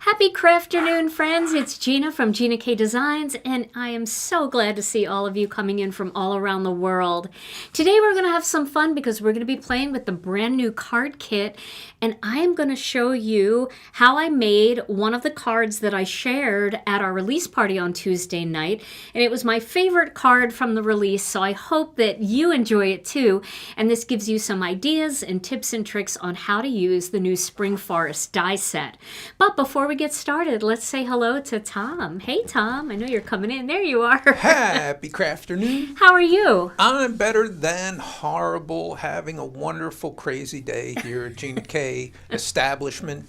Happy Crafternoon, friends. It's Gina from Gina K Designs, and I am so glad to see all of you coming in from all around the world. Today we're going to have some fun because we're going to be playing with the brand new card kit, and I am going to show you how I made one of the cards that I shared at our release party on Tuesday night, and it was my favorite card from the release, so I hope that you enjoy it too, and this gives you some ideas and tips and tricks on how to use the new Spring Forest die set. But before we get started, let's say hello to Tom. Hey, Tom. I know you're coming in. There you are. Happy Crafternoon. How are you? I'm better than horrible, having a wonderful, crazy day here at Gina K establishment.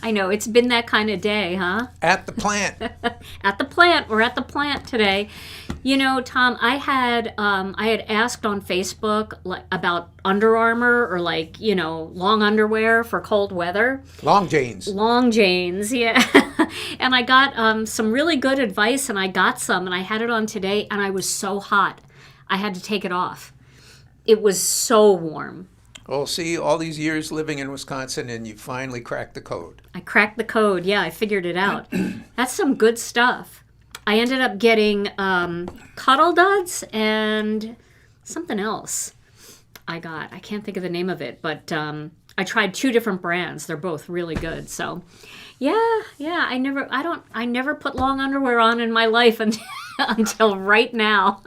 I know. It's been that kind of day, huh? At the plant. At the plant. We're at the plant today. You know, Tom, I had asked on Facebook about Under Armour or long underwear for cold weather. Long Janes. Long Janes, yeah. And I got some really good advice, and I got some, and I had it on today, and I was so hot. I had to take it off. It was so warm. Well, see, all these years living in Wisconsin, and you finally cracked the code. I cracked the code. Yeah, I figured it out. That's some good stuff. I ended up getting Cuddle Duds and something else I got. I can't think of the name of it, but I tried two different brands. They're both really good. So, yeah. I never put long underwear on in my life until right now.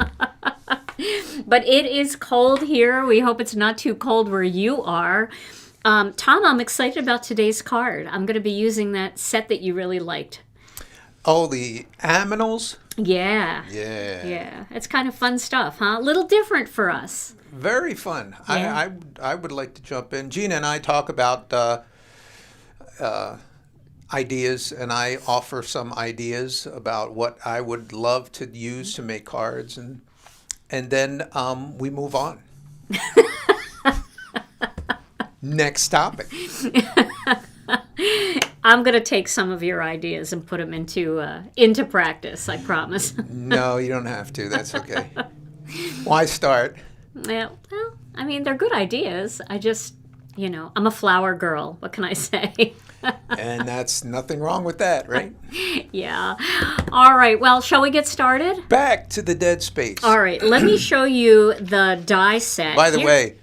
But it is cold here. We hope it's not too cold where you are. Tom, I'm excited about today's card. I'm going to be using that set that you really liked. Oh, the aminals? Yeah. Yeah. It's kind of fun stuff, huh? A little different for us. Very fun. Yeah. I would like to jump in. Gina and I talk about ideas, and I offer some ideas about what I would love to use to make cards, and then we move on. Next topic. I'm going to take some of your ideas and put them into practice, I promise. No, you don't have to. That's okay. Why start? Yeah, well, I mean, they're good ideas. I just, I'm a flower girl. What can I say? And that's nothing wrong with that, right? Yeah. All right. Well, shall we get started? Back to the dead space. All right. Let me show you the die set. By the way,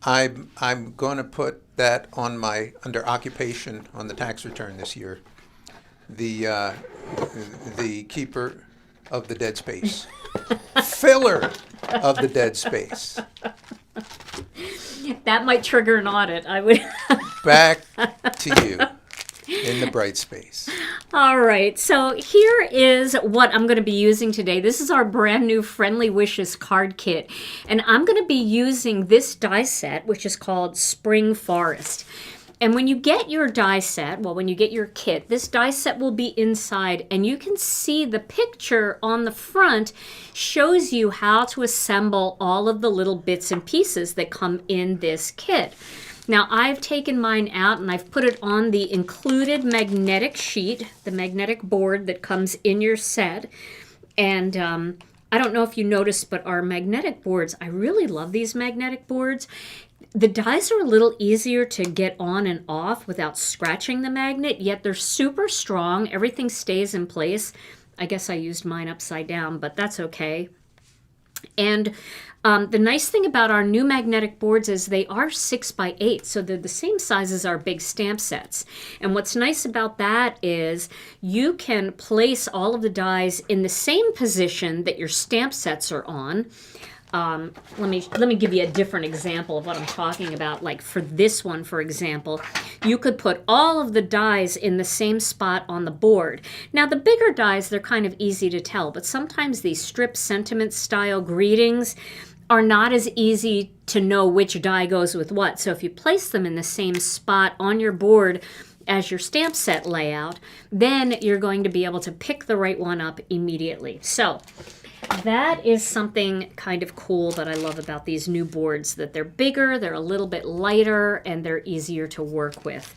I'm going to put that on my under occupation on the tax return this year. The keeper of the dead space, filler of the dead space. That might trigger an audit. I would. Back to you in the bright space. All right, so here is what I'm going to be using today. This is our brand new Friendly Wishes card kit, and I'm going to be using this die set, which is called Spring Forest. And when you get your die set, when you get your kit, this die set will be inside, and you can see the picture on the front shows you how to assemble all of the little bits and pieces that come in this kit. Now, I've taken mine out and I've put it on the included magnetic sheet, the magnetic board that comes in your set. And I don't know if you noticed, but our magnetic boards, I really love these magnetic boards. The dies are a little easier to get on and off without scratching the magnet, yet they're super strong. Everything stays in place. I guess I used mine upside down, but that's okay. And the nice thing about our new magnetic boards is they are 6x8, so they're the same size as our big stamp sets. And what's nice about that is you can place all of the dies in the same position that your stamp sets are on. Let me give you a different example of what I'm talking about. Like for this one, for example, you could put all of the dies in the same spot on the board. Now, the bigger dies, they're kind of easy to tell, but sometimes these strip sentiment style greetings are not as easy to know which die goes with what. So if you place them in the same spot on your board as your stamp set layout, then you're going to be able to pick the right one up immediately. So that is something kind of cool that I love about these new boards, that they're bigger, they're a little bit lighter, and they're easier to work with.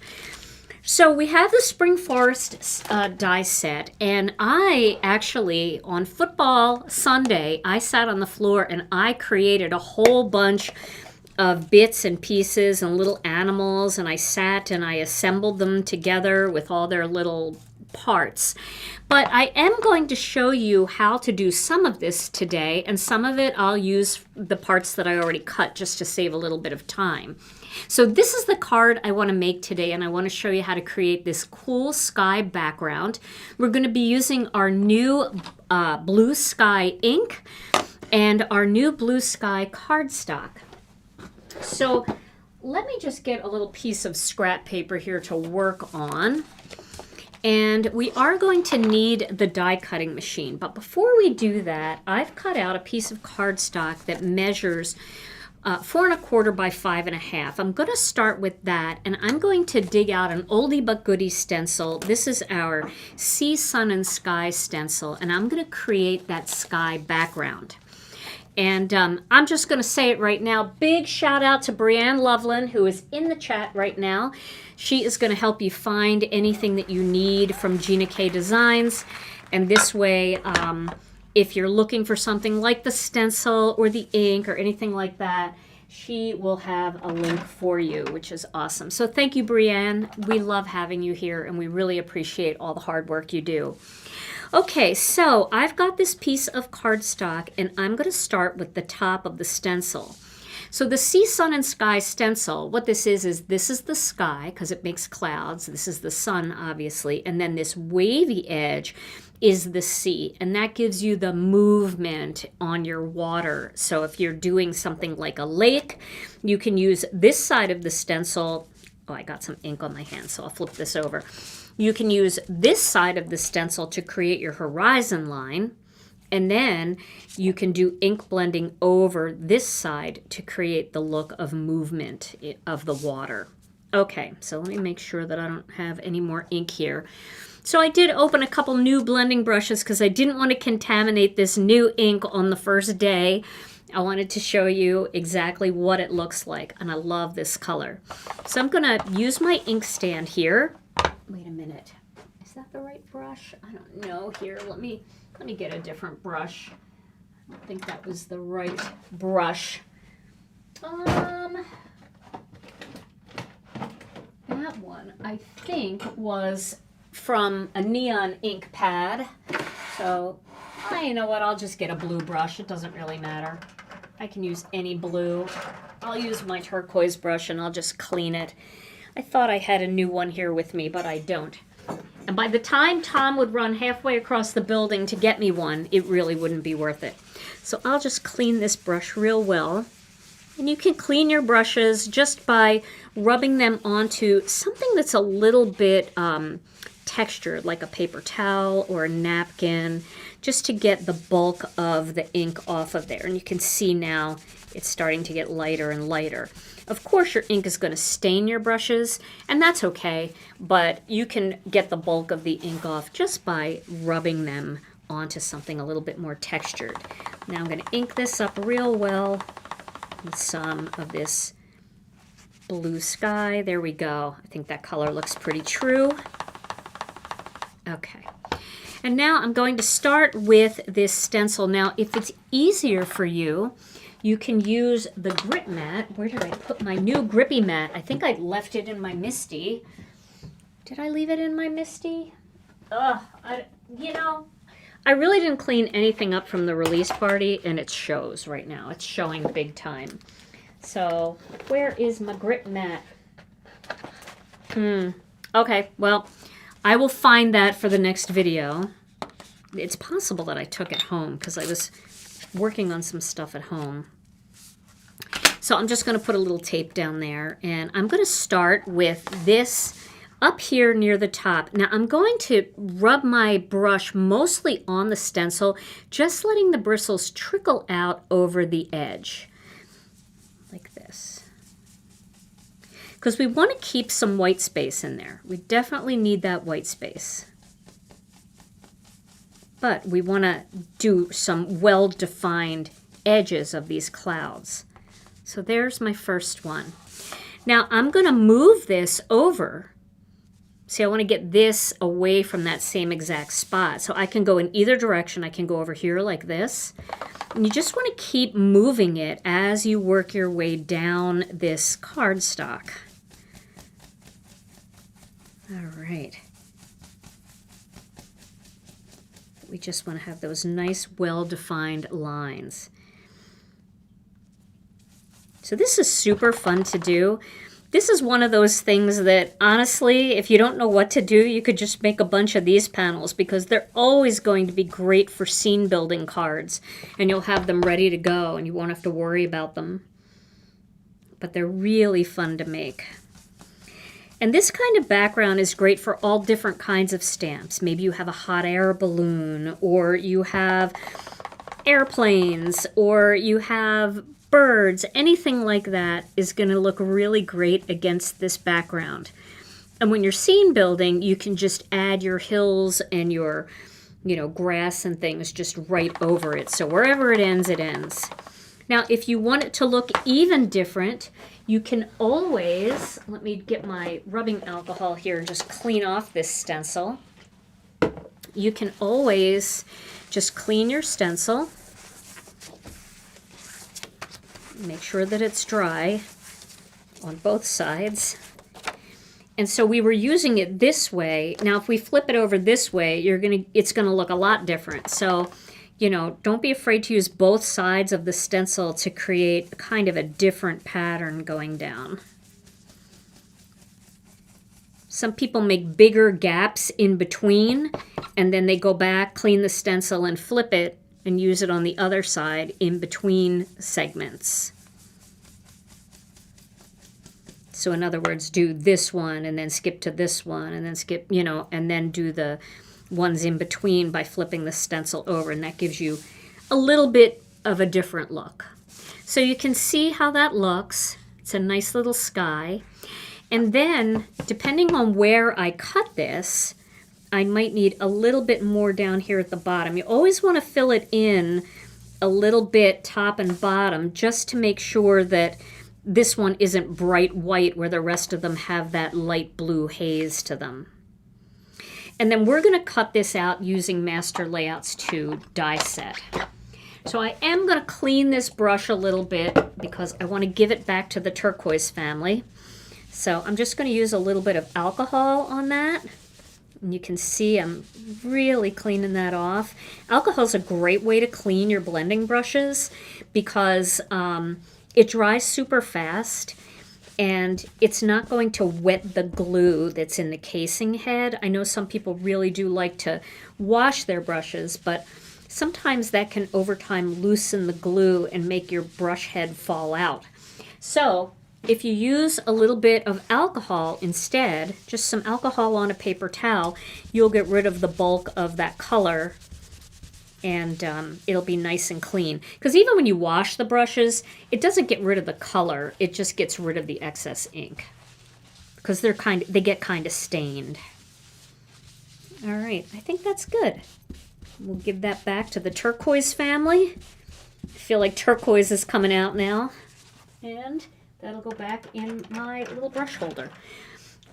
So we have the Spring Forest die set, and I actually, on football Sunday, I sat on the floor and I created a whole bunch of bits and pieces and little animals, and I sat and I assembled them together with all their little parts. But I am going to show you how to do some of this today, and some of it I'll use the parts that I already cut just to save a little bit of time. So this is the card I want to make today, and I want to show you how to create this cool sky background. We're going to be using our new blue sky ink and our new blue sky cardstock. So let me just get a little piece of scrap paper here to work on. And we are going to need the die cutting machine. But before we do that, I've cut out a piece of cardstock that measures 4 1/4 by 5 1/2. I'm going to start with that, and I'm going to dig out an oldie but goodie stencil. This is our Sea, Sun, and Sky stencil, and I'm going to create that sky background. And I'm just going to say it right now. Big shout out to Brianne Loveland, who is in the chat right now. She is going to help you find anything that you need from Gina K Designs. And this way, if you're looking for something like the stencil or the ink or anything like that, she will have a link for you, which is awesome. So thank you, Brianne. We love having you here, and we really appreciate all the hard work you do. Okay, so I've got this piece of cardstock, and I'm going to start with the top of the stencil. So the Sea, Sun, and Sky stencil, what this is this is the sky, because it makes clouds. This is the sun, obviously. And then this wavy edge is the sea, and that gives you the movement on your water. So if you're doing something like a lake, you can use this side of the stencil. Oh, I got some ink on my hand, so I'll flip this over. You can use this side of the stencil to create your horizon line, and then you can do ink blending over this side to create the look of movement of the water. Okay, so let me make sure that I don't have any more ink here. So I did open a couple new blending brushes because I didn't want to contaminate this new ink on the first day. I wanted to show you exactly what it looks like, and I love this color. So I'm going to use my ink stand here. Wait a minute. Is that the right brush? I don't know. Here, let me get a different brush. I don't think that was the right brush. That one, I think, was from a neon ink pad. So, you know what? I'll just get a blue brush. It doesn't really matter. I can use any blue. I'll use my turquoise brush and I'll just clean it. I thought I had a new one here with me, but I don't. And by the time Tom would run halfway across the building to get me one, it really wouldn't be worth it. So I'll just clean this brush real well. And you can clean your brushes just by rubbing them onto something that's a little bit textured, like a paper towel or a napkin, just to get the bulk of the ink off of there. And you can see now it's starting to get lighter and lighter. Of course, your ink is going to stain your brushes, and that's okay, but you can get the bulk of the ink off just by rubbing them onto something a little bit more textured. Now I'm going to ink this up real well with some of this blue sky. There we go. I think that color looks pretty true. Okay. And now I'm going to start with this stencil. Now, if it's easier for you, you can use the grip mat. Where did I put my new grippy mat? I think I left it in my Misty. Did I leave it in my Misty? I really didn't clean anything up from the release party, and it shows right now. It's showing big time. So, where is my grip mat? Okay, well, I will find that for the next video. It's possible that I took it home because I was working on some stuff at home. So I'm just going to put a little tape down there, and I'm going to start with this up here near the top. Now I'm going to rub my brush mostly on the stencil, just letting the bristles trickle out over the edge, like this. Because we want to keep some white space in there. We definitely need that white space. But we want to do some well-defined edges of these clouds. So there's my first one. Now I'm going to move this over See, I want to get this away from that same exact spot. So I can go in either direction. I can go over here like this. And you just want to keep moving it as you work your way down this cardstock. All right. We just want to have those nice, well-defined lines. So this is super fun to do. This is one of those things that, honestly, if you don't know what to do, you could just make a bunch of these panels because they're always going to be great for scene building cards. And you'll have them ready to go and you won't have to worry about them. But they're really fun to make. And this kind of background is great for all different kinds of stamps. Maybe you have a hot air balloon, or you have airplanes, or you have birds. Anything like that is going to look really great against this background. And when you're scene building, you can just add your hills and your, grass and things just right over it. So wherever it ends, it ends. Now, if you want it to look even different, you can always, let me get my rubbing alcohol here and just clean off this stencil. You can always just clean your stencil. Make sure that it's dry on both sides. And so we were using it this way. Now, if we flip it over this way, it's gonna look a lot different. So, don't be afraid to use both sides of the stencil to create kind of a different pattern going down. Some people make bigger gaps in between, and then they go back, clean the stencil, and flip it, and use it on the other side in between segments. So in other words, do this one, and then skip to this one, and then skip, and then do the ones in between by flipping the stencil over, and that gives you a little bit of a different look. So you can see how that looks. It's a nice little sky. And then, depending on where I cut this, I might need a little bit more down here at the bottom. You always want to fill it in a little bit top and bottom just to make sure that this one isn't bright white where the rest of them have that light blue haze to them. And then we're going to cut this out using Master Layouts 2 die set. So I am going to clean this brush a little bit because I want to give it back to the turquoise family. So I'm just going to use a little bit of alcohol on that. And you can see I'm really cleaning that off. Alcohol is a great way to clean your blending brushes because it dries super fast. And it's not going to wet the glue that's in the casing head. I know some people really do like to wash their brushes, but sometimes that can over time loosen the glue and make your brush head fall out. So if you use a little bit of alcohol instead, just some alcohol on a paper towel, you'll get rid of the bulk of that color, and it'll be nice and clean. Because even when you wash the brushes, it doesn't get rid of the color. It just gets rid of the excess ink because they get kind of stained. All right, I think that's good. We'll give that back to the turquoise family. I feel like turquoise is coming out now, and that'll go back in my little brush holder.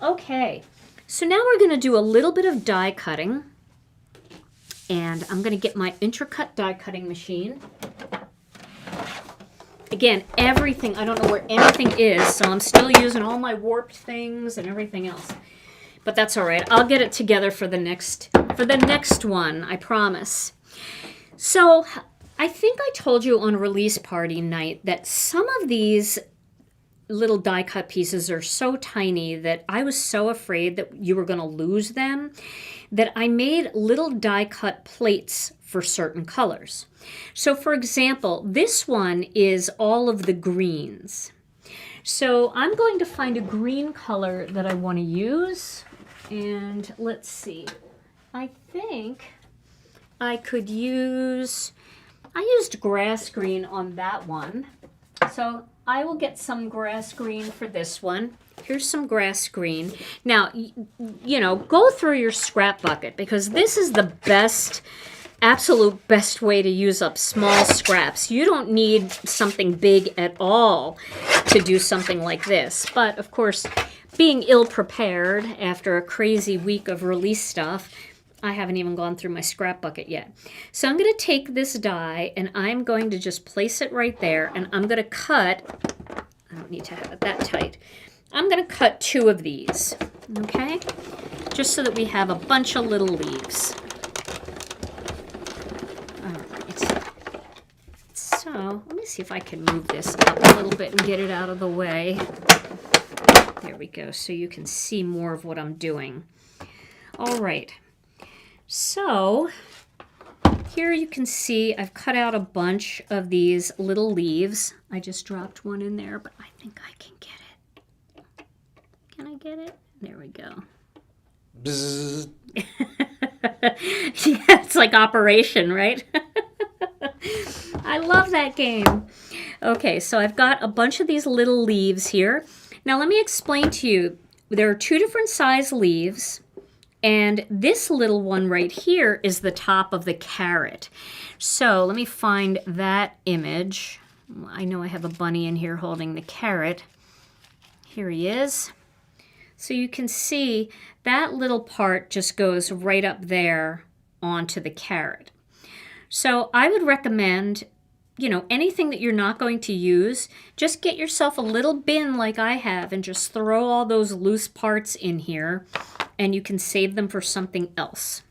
Okay, so now we're going to do a little bit of die cutting. And I'm going to get my Intracut die cutting machine. Again, everything, I don't know where anything is, so I'm still using all my warped things and everything else. But that's all right. I'll get it together for the next one, I promise. So I think I told you on release party night that some of these little die cut pieces are so tiny that I was so afraid that you were going to lose them that I made little die cut plates for certain colors. So for example, this one is all of the greens. So I'm going to find a green color that I want to use, and let's see. I think I could use, I used grass green on that one. So I will get some grass green for this one. Here's some grass green. Now, go through your scrap bucket because this is the best absolute best way to use up small scraps. You don't need something big at all to do something like this. But of course, being ill-prepared after a crazy week of release stuff, I haven't even gone through my scrap bucket yet. So I'm going to take this die and I'm going to just place it right there, and I'm going to cut, I don't need to have it that tight, I'm going to cut 2 of these, okay? Just so that we have a bunch of little leaves. All right. So let me see if I can move this up a little bit and get it out of the way. There we go, so you can see more of what I'm doing. All right. So here you can see I've cut out a bunch of these little leaves. I just dropped one in there, but I think I can get it. Can I get it? There we go. Bzzz. Yeah, it's like Operation, right? I love that game. Okay, so I've got a bunch of these little leaves here. Now let me explain to you. There are 2 different size leaves. And this little one right here is the top of the carrot. So let me find that image. I know I have a bunny in here holding the carrot. Here he is. So you can see that little part just goes right up there onto the carrot. So I would recommend, you know, anything that you're not going to use, just get yourself a little bin like I have and just throw all those loose parts in here, and you can save them for something else.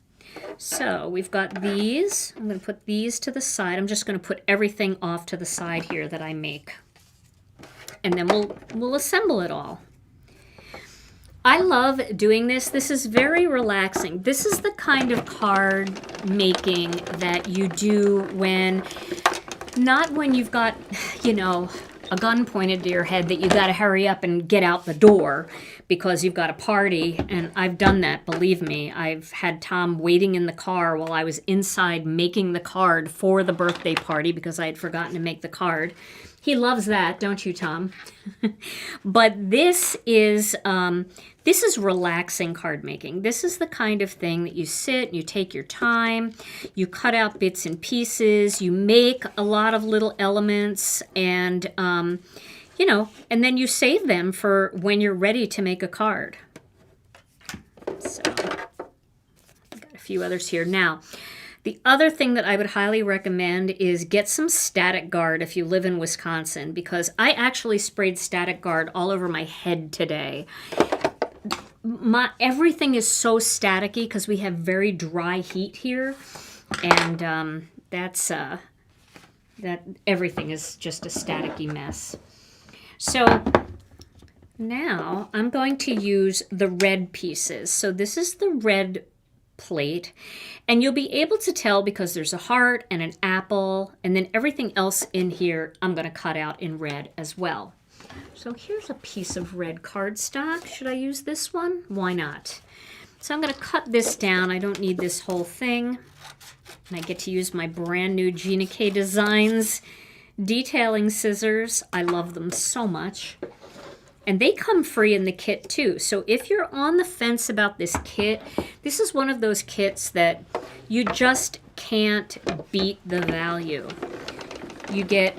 So we've got these. I'm going to put these to the side. I'm just going to put everything off to the side here that I make. And then we'll assemble it all. I love doing this. This is very relaxing. This is the kind of card making that you do when, not when you've got, you know, a gun pointed to your head that you got to hurry up and get out the door because you've got a party. And I've done that, believe me. I've had Tom waiting in the car while I was inside making the card for the birthday party because I had forgotten to make the card. He loves that, don't you, Tom? But this is relaxing card making. This is the kind of thing that you sit, you take your time, you cut out bits and pieces, you make a lot of little elements, and you know, and then you save them for when you're ready to make a card. So, I've got a few others here now. The other thing that I would highly recommend is get some Static Guard if you live in Wisconsin, because I actually sprayed Static Guard all over my head today. Everything is so staticky because we have very dry heat here, and that everything is just a staticky mess. So now I'm going to use the red pieces. So this is the red plate, and you'll be able to tell because there's a heart and an apple, and then everything else in here I'm going to cut out in red as well. So here's a piece of red cardstock. Should I use this one? Why not? So I'm going to cut this down. I don't need this whole thing. And I get to use my brand new Gina K Designs detailing scissors. I love them so much. And they come free in the kit too. So if you're on the fence about this kit, this is one of those kits that you just can't beat the value. You get,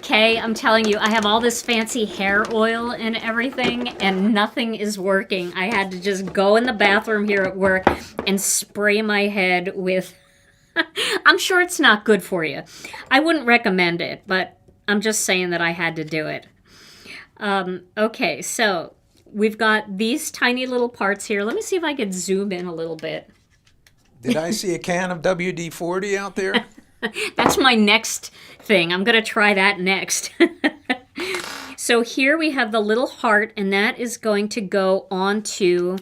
Kay, I'm telling you, I have all this fancy hair oil and everything, and nothing is working. I had to just go in the bathroom here at work and spray my head with, I'm sure it's not good for you. I wouldn't recommend it, but I'm just saying that I had to do it. Okay, so we've got these tiny little parts here. Let me see if I could zoom in a little bit. Did I see a can of WD-40 out there? That's my next thing. I'm going to try that next. So here we have the little heart, and that is going to go onto,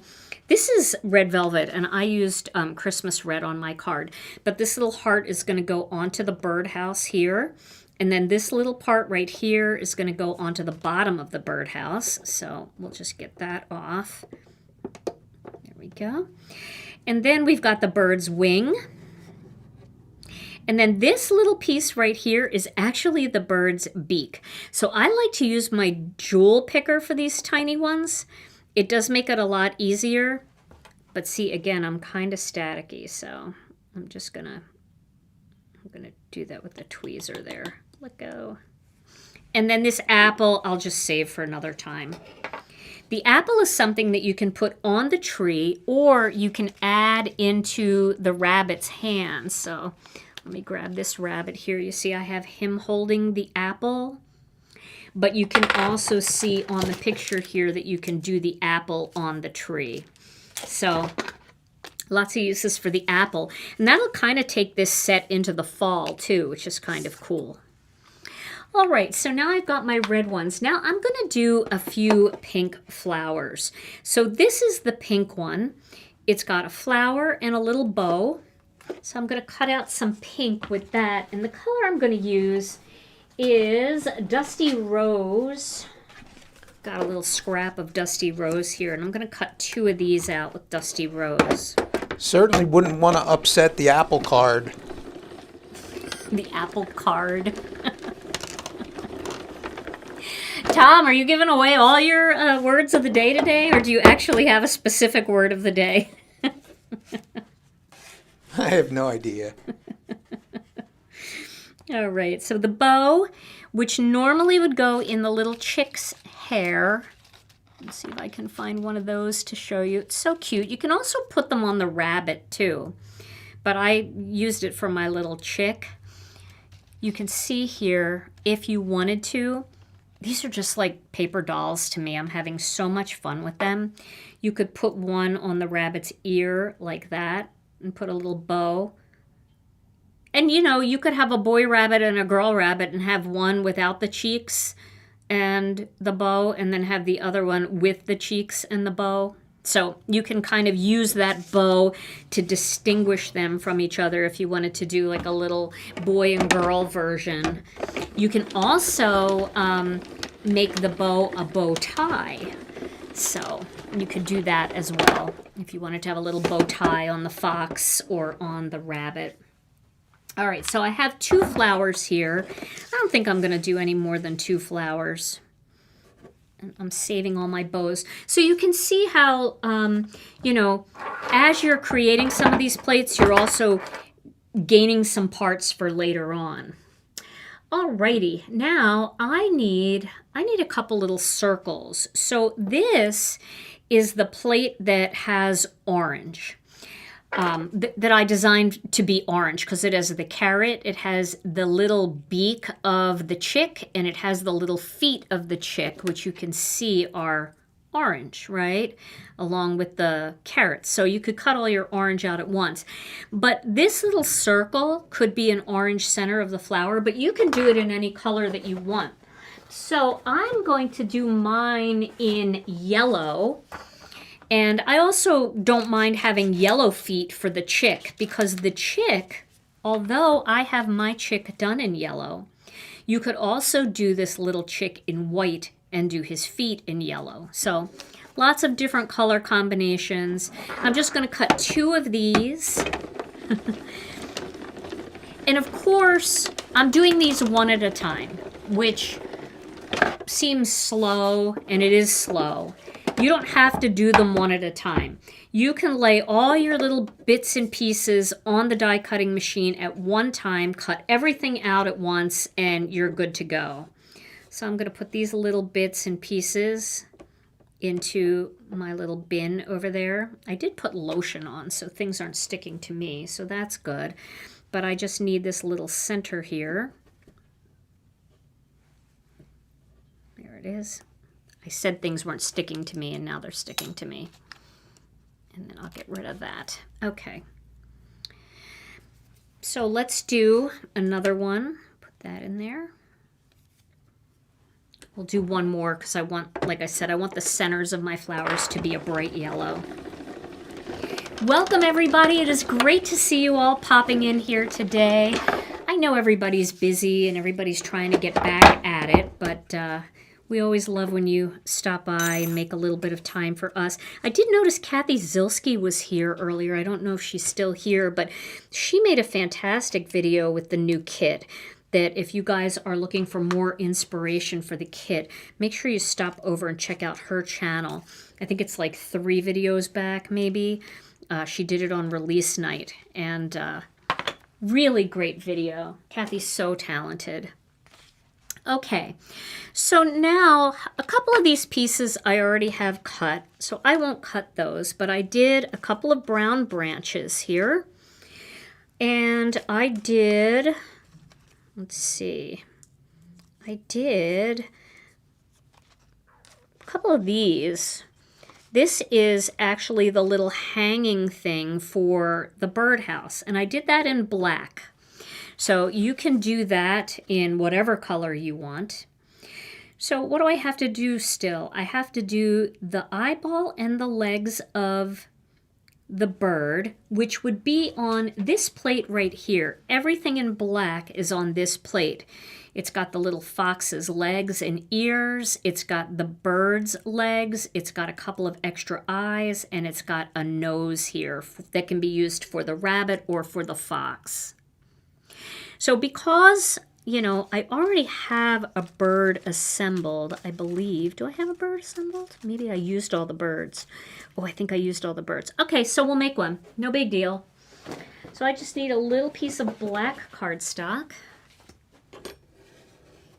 this is red velvet, and I used Christmas red on my card. But this little heart is going to go onto the birdhouse here. And then this little part right here is going to go onto the bottom of the birdhouse. So we'll just get that off. There we go. And then we've got the bird's wing. And then this little piece right here is actually the bird's beak. So I like to use my jewel picker for these tiny ones. It does make it a lot easier. But see, again, I'm kind of staticky, so I'm gonna do that with the tweezer there. Let go. And then this apple, I'll just save for another time. The apple is something that you can put on the tree, or you can add into the rabbit's hands. So let me grab this rabbit here. You see I have him holding the apple. But you can also see on the picture here that you can do the apple on the tree. So lots of uses for the apple. And that'll kind of take this set into the fall too, which is kind of cool. All right, so now I've got my red ones. Now I'm going to do a few pink flowers. So this is the pink one. It's got a flower and a little bow. So I'm going to cut out some pink with that. And the color I'm going to use is Dusty Rose. Got a little scrap of Dusty Rose here, and I'm going to cut 2 of these out with Dusty Rose. Certainly wouldn't want to upset the apple card. The apple card. Tom, are you giving away all your words of the day today, or do you actually have a specific word of the day? I have no idea. All right, so the bow, which normally would go in the little chick's hair. Let's see if I can find one of those to show you. It's so cute. You can also put them on the rabbit too, but I used it for my little chick. You can see here, if you wanted to, these are just like paper dolls to me. I'm having so much fun with them. You could put one on the rabbit's ear like that and put a little bow. And, you know, you could have a boy rabbit and a girl rabbit and have one without the cheeks and the bow, and then have the other one with the cheeks and the bow. So you can kind of use that bow to distinguish them from each other if you wanted to do like a little boy and girl version. You can also make the bow a bow tie. So you could do that as well if you wanted to have a little bow tie on the fox or on the rabbit. All right, so I have 2 flowers here. I don't think I'm going to do any more than 2 flowers. And I'm saving all my bows. So you can see how, you know, as you're creating some of these plates, you're also gaining some parts for later on. All righty, now I need a couple little circles. So this is the plate that has orange. That I designed to be orange because it has the carrot, it has the little beak of the chick, and it has the little feet of the chick, which you can see are orange, right? Along with the carrots. So you could cut all your orange out at once. But this little circle could be an orange center of the flower, but you can do it in any color that you want. So I'm going to do mine in yellow. And I also don't mind having yellow feet for the chick, because the chick, although I have my chick done in yellow, you could also do this little chick in white and do his feet in yellow. So lots of different color combinations. I'm just going to cut 2 of these. And of course, I'm doing these one at a time, which seems slow, and it is slow. You don't have to do them one at a time. You can lay all your little bits and pieces on the die cutting machine at one time, cut everything out at once, and you're good to go. So I'm going to put these little bits and pieces into my little bin over there. I did put lotion on, so things aren't sticking to me, so that's good. But I just need this little center here. There it is. I said things weren't sticking to me, and now they're sticking to me. And then I'll get rid of that. Okay. So let's do another one. Put that in there. We'll do one more because I want, like I said, I want the centers of my flowers to be a bright yellow. Welcome, everybody. It is great to see you all popping in here today. I know everybody's busy and everybody's trying to get back at it, but we always love when you stop by and make a little bit of time for us. I did notice Kathy Zilski was here earlier. I don't know if she's still here, but she made a fantastic video with the new kit that if you guys are looking for more inspiration for the kit, make sure you stop over and check out her channel. I think it's like 3 videos back maybe, She did it on release night, and really great video. Kathy's so talented. Okay, so now a couple of these pieces I already have cut, so I won't cut those, but I did a couple of brown branches here. And I did, let's see, I did a couple of these. This is actually the little hanging thing for the birdhouse, and I did that in black. So you can do that in whatever color you want. So what do I have to do still? I have to do the eyeball and the legs of the bird, which would be on this plate right here. Everything in black is on this plate. It's got the little fox's legs and ears. It's got the bird's legs. It's got a couple of extra eyes, and it's got a nose here that can be used for the rabbit or for the fox. So because, you know, I already have a bird assembled, I believe. Do I have a bird assembled? Maybe I used all the birds. Oh, I think I used all the birds. Okay, so we'll make one. No big deal. So I just need a little piece of black cardstock.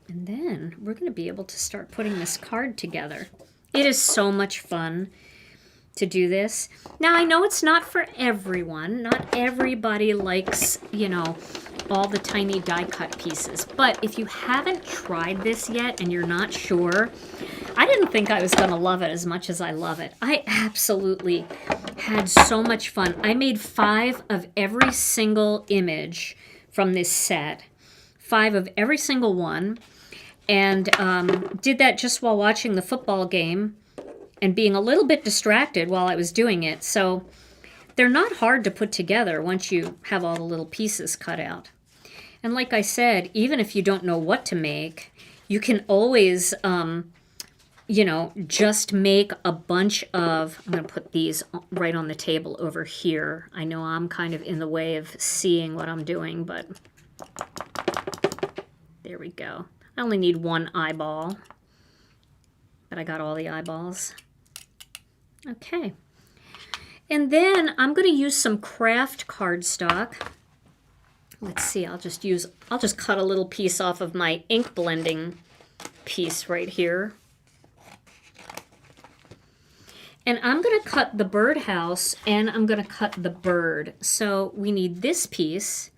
And then we're going to be able to start putting this card together. It is so much fun to do this. Now, I know it's not for everyone. Not everybody likes, you know, all the tiny die cut pieces. But if you haven't tried this yet and you're not sure, I didn't think I was going to love it as much as I love it. I absolutely had so much fun. I made 5 of every single image from this set. 5 of every single one. And did that just while watching the football game and being a little bit distracted while I was doing it. So they're not hard to put together once you have all the little pieces cut out. And like I said, even if you don't know what to make, you can always, you know, just make a bunch of, I'm going to put these right on the table over here. I know I'm kind of in the way of seeing what I'm doing, but there we go. I only need 1 eyeball, but I got all the eyeballs. Okay. And then I'm going to use some Kraft cardstock. Let's see, I'll just cut a little piece off of my ink blending piece right here. And I'm going to cut the birdhouse and I'm going to cut the bird. So we need this piece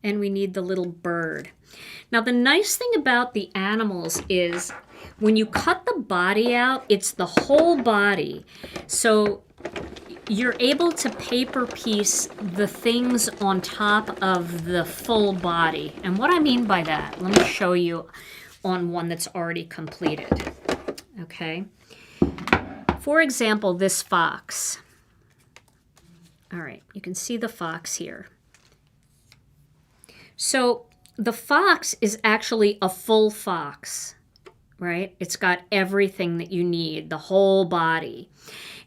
and we need the little bird. Now the nice thing about the animals is when you cut the body out, it's the whole body. So you're able to paper piece the things on top of the full body. And what I mean by that, let me show you on one that's already completed. Okay. For example, this fox. All right, you can see the fox here. So the fox is actually a full fox, right? It's got everything that you need, the whole body.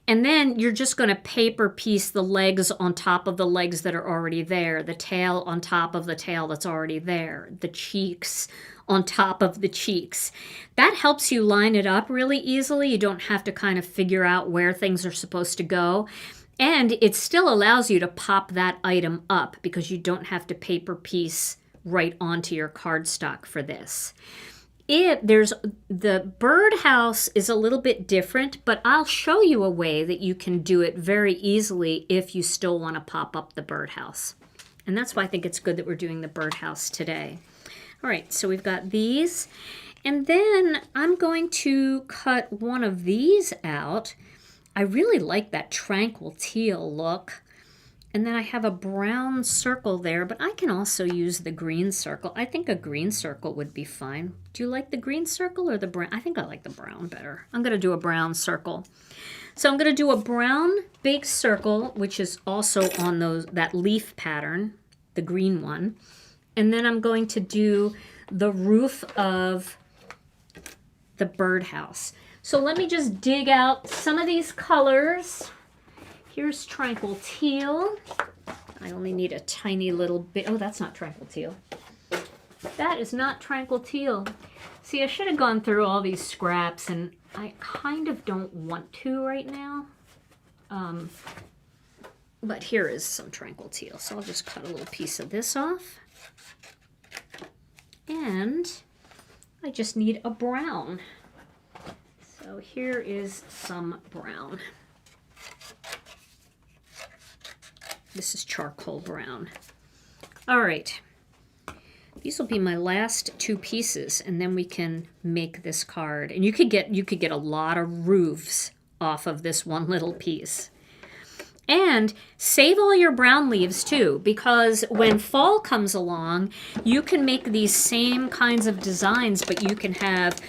And then you're just going to paper piece the legs on top of the legs that are already there, the tail on top of the tail that's already there, the cheeks on top of the cheeks. That helps you line it up really easily. You don't have to kind of figure out where things are supposed to go. And it still allows you to pop that item up because you don't have to paper piece right onto your cardstock for this. The birdhouse is a little bit different, but I'll show you a way that you can do it very easily if you still want to pop up the birdhouse. And that's why I think it's good that we're doing the birdhouse today. All right, so we've got these. And then I'm going to cut one of these out. I really like that Tranquil Teal look. And then I have a brown circle there, but I can also use the green circle. I think a green circle would be fine. Do you like the green circle or the brown? I think I like the brown better. I'm going to do a brown circle. So I'm going to do a brown big circle, which is also on that leaf pattern, the green one. And then I'm going to do the roof of the birdhouse. So let me just dig out some of these colors. Here's Tranquil Teal. I only need a tiny little bit. Oh, that's not Tranquil Teal. That is not Tranquil Teal. See, I should have gone through all these scraps, and I kind of don't want to right now. But here is some Tranquil Teal. So I'll just cut a little piece of this off. And I just need a brown. So here is some brown. This is charcoal brown. All right. These will be my last two pieces, and then we can make this card. And you could get a lot of roofs off of this one little piece. And save all your brown leaves too, because when fall comes along, you can make these same kinds of designs, but you can have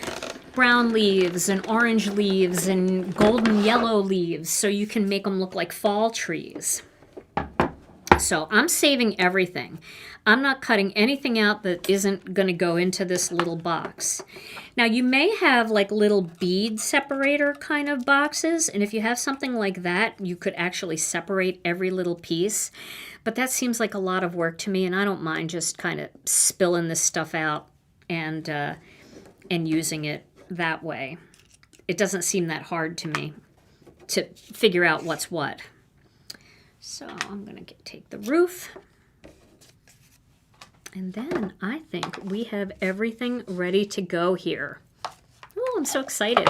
brown leaves and orange leaves and golden yellow leaves, so you can make them look like fall trees. So I'm saving everything. I'm not cutting anything out that isn't going to go into this little box. Now you may have like little bead separator kind of boxes, and if you have something like that, you could actually separate every little piece. But that seems like a lot of work to me, and I don't mind just kind of spilling this stuff out and using it that way. It doesn't seem that hard to me to figure out what's what. So I'm going to take the roof. And then I think we have everything ready to go here. Oh, I'm so excited.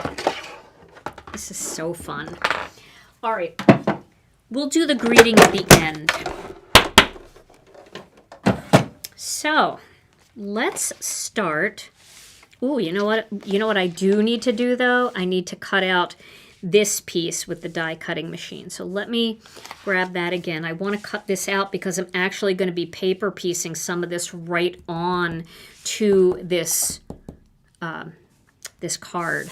This is so fun. All right, we'll do the greeting at the end. So let's start. Oh, you know what? You know what I do need to do though? I need to cut out this piece with the die cutting machine. So let me grab that again. I want to cut this out because I'm actually going to be paper piecing some of this right on to this this card.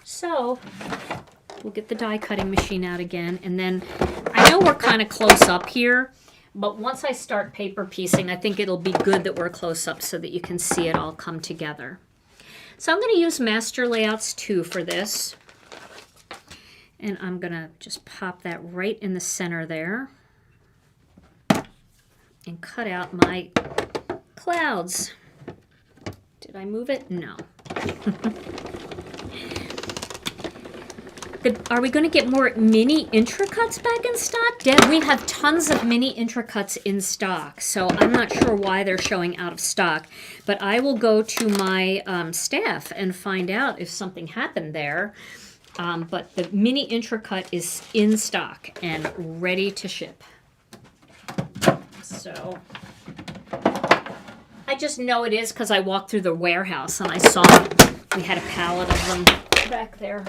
So we'll get the die cutting machine out again, and then I know we're kind of close up here, but once I start paper piecing, I think it'll be good that we're close up so that you can see it all come together. So I'm going to use Master Layouts 2 for this. And I'm going to just pop that right in the center there and cut out my clouds. Did I move it? No. Are we going to get more mini intracuts back in stock? Deb, we have tons of mini intracuts in stock, so I'm not sure why they're showing out of stock, but I will go to my staff and find out if something happened there. But the mini intracut is in stock and ready to ship. So I just know it is because I walked through the warehouse and I saw we had a pallet of them back there.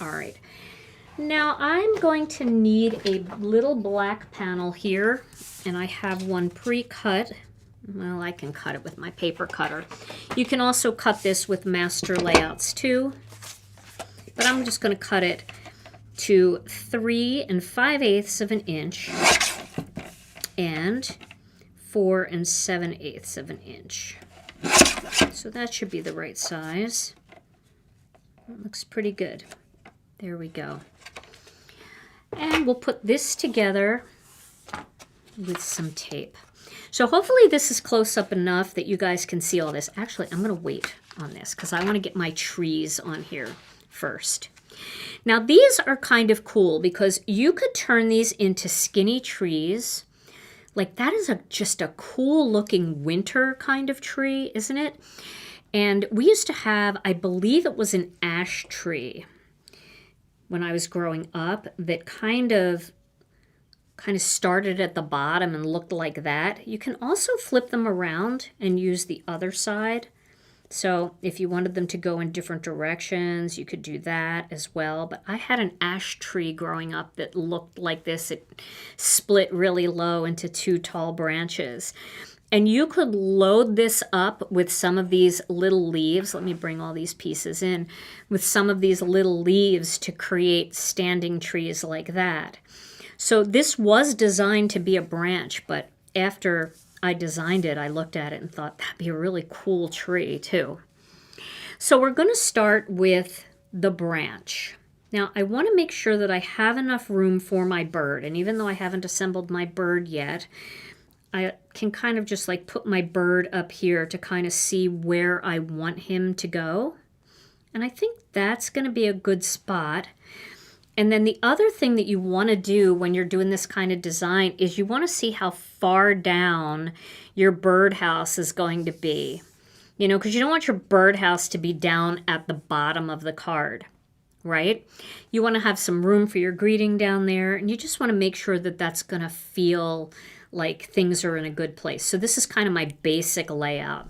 All right. Now I'm going to need a little black panel here, and I have one pre-cut. Well, I can cut it with my paper cutter. You can also cut this with Master Layouts 2. But I'm just going to cut it to 3 5/8 of an inch and 4 7/8 of an inch. So that should be the right size. That looks pretty good. There we go. And we'll put this together with some tape. So hopefully this is close up enough that you guys can see all this. Actually, I'm going to wait on this because I want to get my trees on here first. Now these are kind of cool because you could turn these into skinny trees. Like that is just a cool looking winter kind of tree, isn't it? And we used to have, I believe it was an ash tree when I was growing up that kind of started at the bottom and looked like that. You can also flip them around and use the other side. So if you wanted them to go in different directions, you could do that as well. But I had an ash tree growing up that looked like this. It split really low into 2 tall branches. And you could load this up with some of these little leaves. Let me bring all these pieces in. With some of these little leaves to create standing trees like that. So this was designed to be a branch, but after I designed it, I looked at it and thought that'd be a really cool tree too. So we're going to start with the branch. Now I want to make sure that I have enough room for my bird, and even though I haven't assembled my bird yet, I can kind of just like put my bird up here to kind of see where I want him to go. And I think that's going to be a good spot. And then the other thing that you want to do when you're doing this kind of design is you want to see how far down your birdhouse is going to be. You know, because you don't want your birdhouse to be down at the bottom of the card, right? You want to have some room for your greeting down there, and you just want to make sure that that's going to feel like things are in a good place. So this is kind of my basic layout.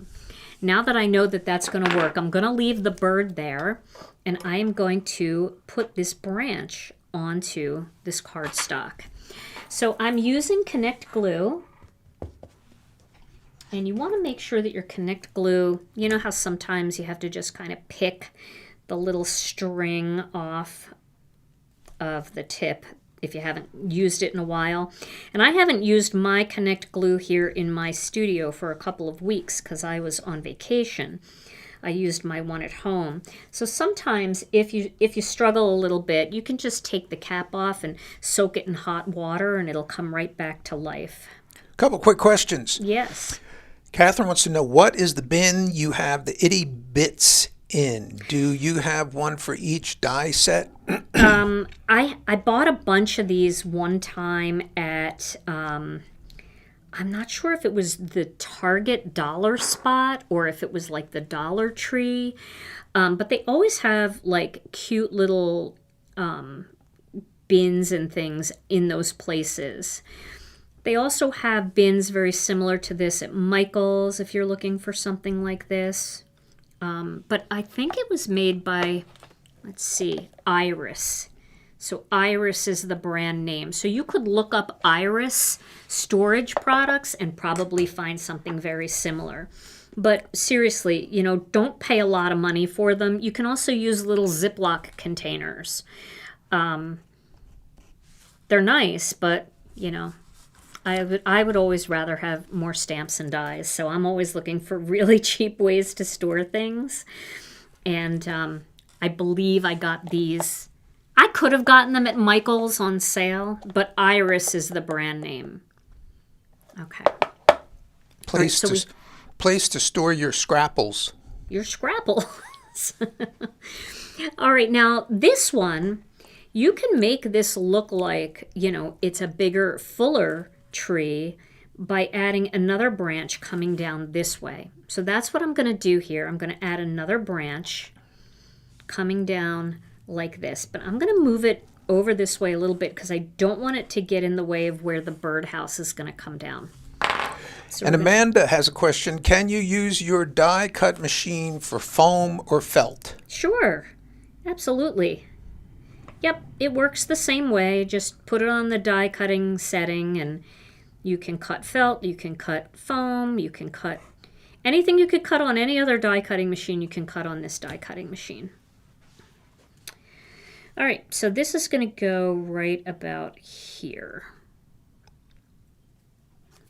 Now that I know that that's going to work, I'm going to leave the bird there, and I am going to put this branch onto this cardstock. So I'm using Connect Glue, and you want to make sure that your Connect Glue, you know how sometimes you have to just kind of pick the little string off of the tip if you haven't used it in a while. And I haven't used my Connect Glue here in my studio for a couple of weeks because I was on vacation. I used my one at home. So sometimes if you struggle a little bit, you can just take the cap off and soak it in hot water and it'll come right back to life. Couple quick questions. Yes. Catherine wants to know, what is the bin you have the itty bits in? Do you have one for each die set? I bought a bunch of these one time at I'm not sure if it was the Target dollar spot or if it was like the Dollar Tree, but they always have like cute little bins and things in those places. They also have bins very similar to this at Michael's if you're looking for something like this. But I think it was made by, let's see, Iris. So Iris is the brand name. So you could look up Iris storage products and probably find something very similar. But seriously, you know, don't pay a lot of money for them. You can also use little Ziploc containers. They're nice, but, you know, I would always rather have more stamps and dies. So I'm always looking for really cheap ways to store things. And I believe I got these. I could have gotten them at Michael's on sale, but Iris is the brand name. Okay. Place to store your scrapples. Your scrapples. All right, now this one, you can make this look like, you know, it's a bigger, fuller tree by adding another branch coming down this way. So that's what I'm going to do here. I'm going to add another branch coming down like this, but I'm going to move it over this way a little bit because I don't want it to get in the way of where the birdhouse is going to come down. So and Amanda has a question. Can you use your die cut machine for foam or felt? Sure, absolutely. Yep, it works the same way. Just put it on the die cutting setting and you can cut felt, you can cut foam, you can cut anything you could cut on any other die cutting machine, you can cut on this die cutting machine. All right, so this is going to go right about here,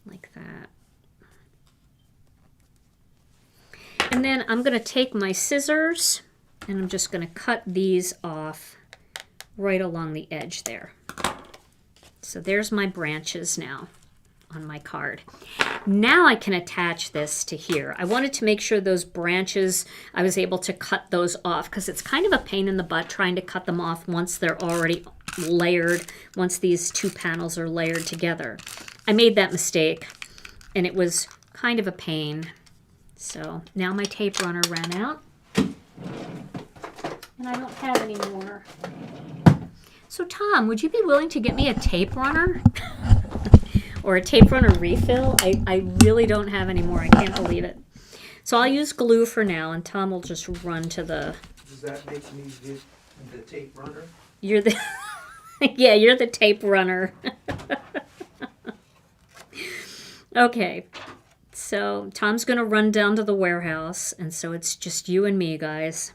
like that. And then I'm going to take my scissors and I'm just going to cut these off right along the edge there. So there's my branches now on my card. Now I can attach this to here. I wanted to make sure those branches, I was able to cut those off because it's kind of a pain in the butt trying to cut them off once they're already layered, once these two panels are layered together. I made that mistake and it was kind of a pain. So now my tape runner ran out and I don't have any more. So Tom, would you be willing to get me a tape runner? Or a tape runner refill? I really don't have any more. I can't believe it. So I'll use glue for now, and Tom will just run to the... Does that make me the tape runner? You're the... Yeah, you're the tape runner. Okay. So Tom's going to run down to the warehouse, and so it's just you and me, guys.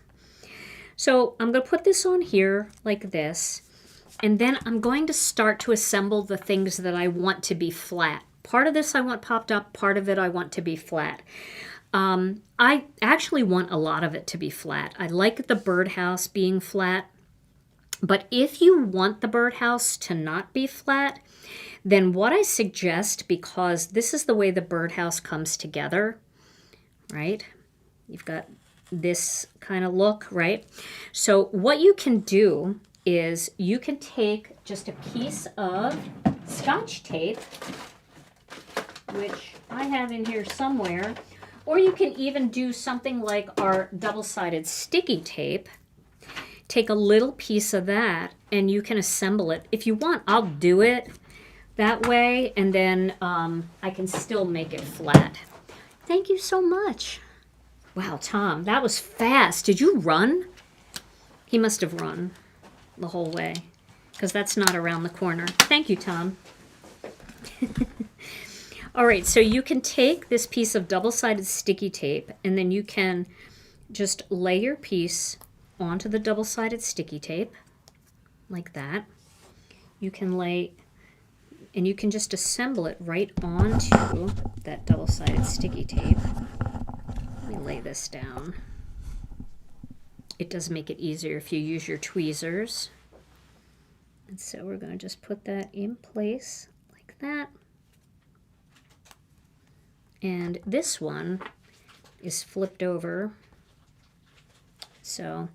So I'm going to put this on here like this. And then I'm going to start to assemble the things that I want to be flat. Part of this I want popped up, part of it I want to be flat. I actually want a lot of it to be flat. I like the birdhouse being flat. But if you want the birdhouse to not be flat, then what I suggest, because this is the way the birdhouse comes together, right? You've got this kind of look, right? So what you can do is you can take just a piece of Scotch tape, which I have in here somewhere, or you can even do something like our double-sided sticky tape. Take a little piece of that and you can assemble it. If you want, I'll do it that way, and then I can still make it flat. Thank you so much. Wow, Tom, that was fast. Did you run? He must have run the whole way, because that's not around the corner. Thank you, Tom. All right, so you can take this piece of double-sided sticky tape, and then you can just lay your piece onto the double-sided sticky tape, like that. You can lay, and you can just assemble it right onto that double-sided sticky tape. Let me lay this down. It does make it easier if you use your tweezers. And so we're going to just put that in place like that. And this one is flipped over. So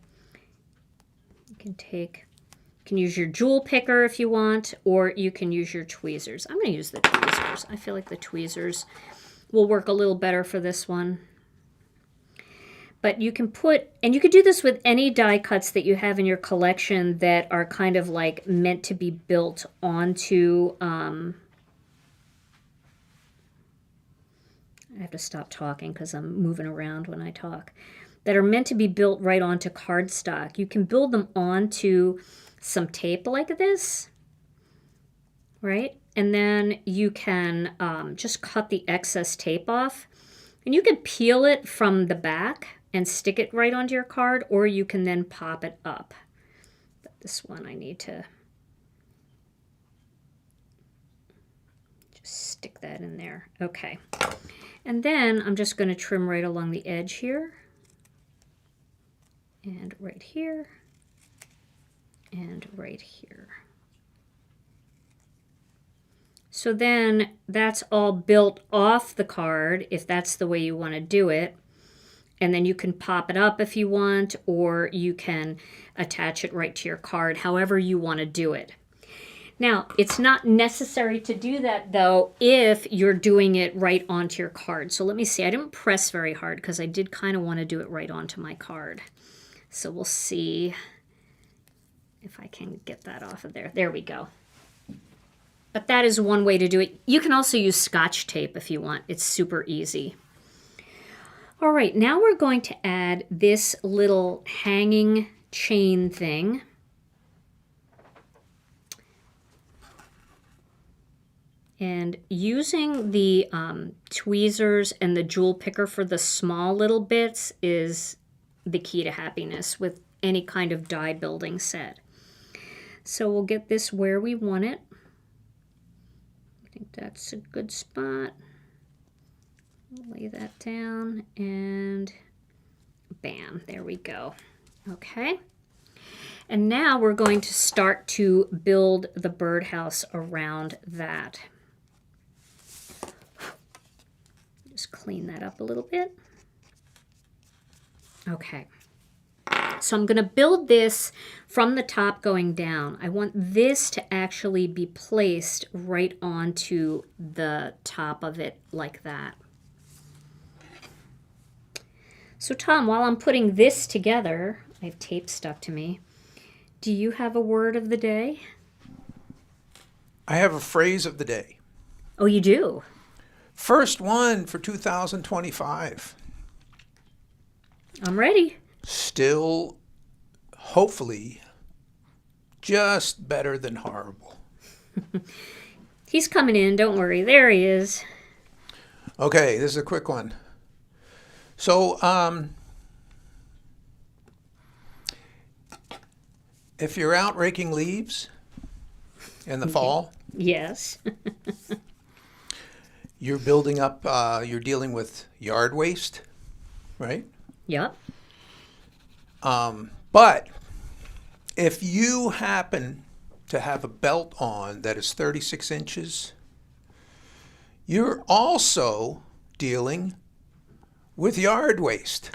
you can use your jewel picker if you want, or you can use your tweezers. I'm going to use the tweezers. I feel like the tweezers will work a little better for this one. But you can put, and you could do this with any die cuts that you have in your collection that are kind of like meant to be built onto, I have to stop talking because I'm moving around when I talk, that are meant to be built right onto cardstock. You can build them onto some tape like this, right? And then you can just cut the excess tape off. And you can peel it from the back and stick it right onto your card, or you can then pop it up. But this one I need to just stick that in there. Okay. And then I'm just going to trim right along the edge here, and right here, and right here. So then that's all built off the card if that's the way you want to do it. And then you can pop it up if you want, or you can attach it right to your card, however you want to do it. Now, it's not necessary to do that, though, if you're doing it right onto your card. So let me see. I didn't press very hard because I did kind of want to do it right onto my card. So we'll see if I can get that off of there. There we go. But that is one way to do it. You can also use Scotch tape if you want. It's super easy. All right, now we're going to add this little hanging chain thing. And using the tweezers and the jewel picker for the small little bits is the key to happiness with any kind of die building set. So we'll get this where we want it. I think that's a good spot. Lay that down and bam, there we go. Okay. And now we're going to start to build the birdhouse around that. Just clean that up a little bit. Okay. So I'm going to build this from the top going down. I want this to actually be placed right onto the top of it like that. So Tom, while I'm putting this together, I have tape stuck to me. Do you have a word of the day? I have a phrase of the day. Oh, you do? First one for 2025. I'm ready. Still, hopefully, just better than horrible. He's coming in, don't worry. There he is. Okay, this is a quick one. So, if you're out raking leaves in the fall, yes, you're building up, you're dealing with yard waste, right? Yep. But if you happen to have a belt on that is 36 inches, you're also dealing with yard waste.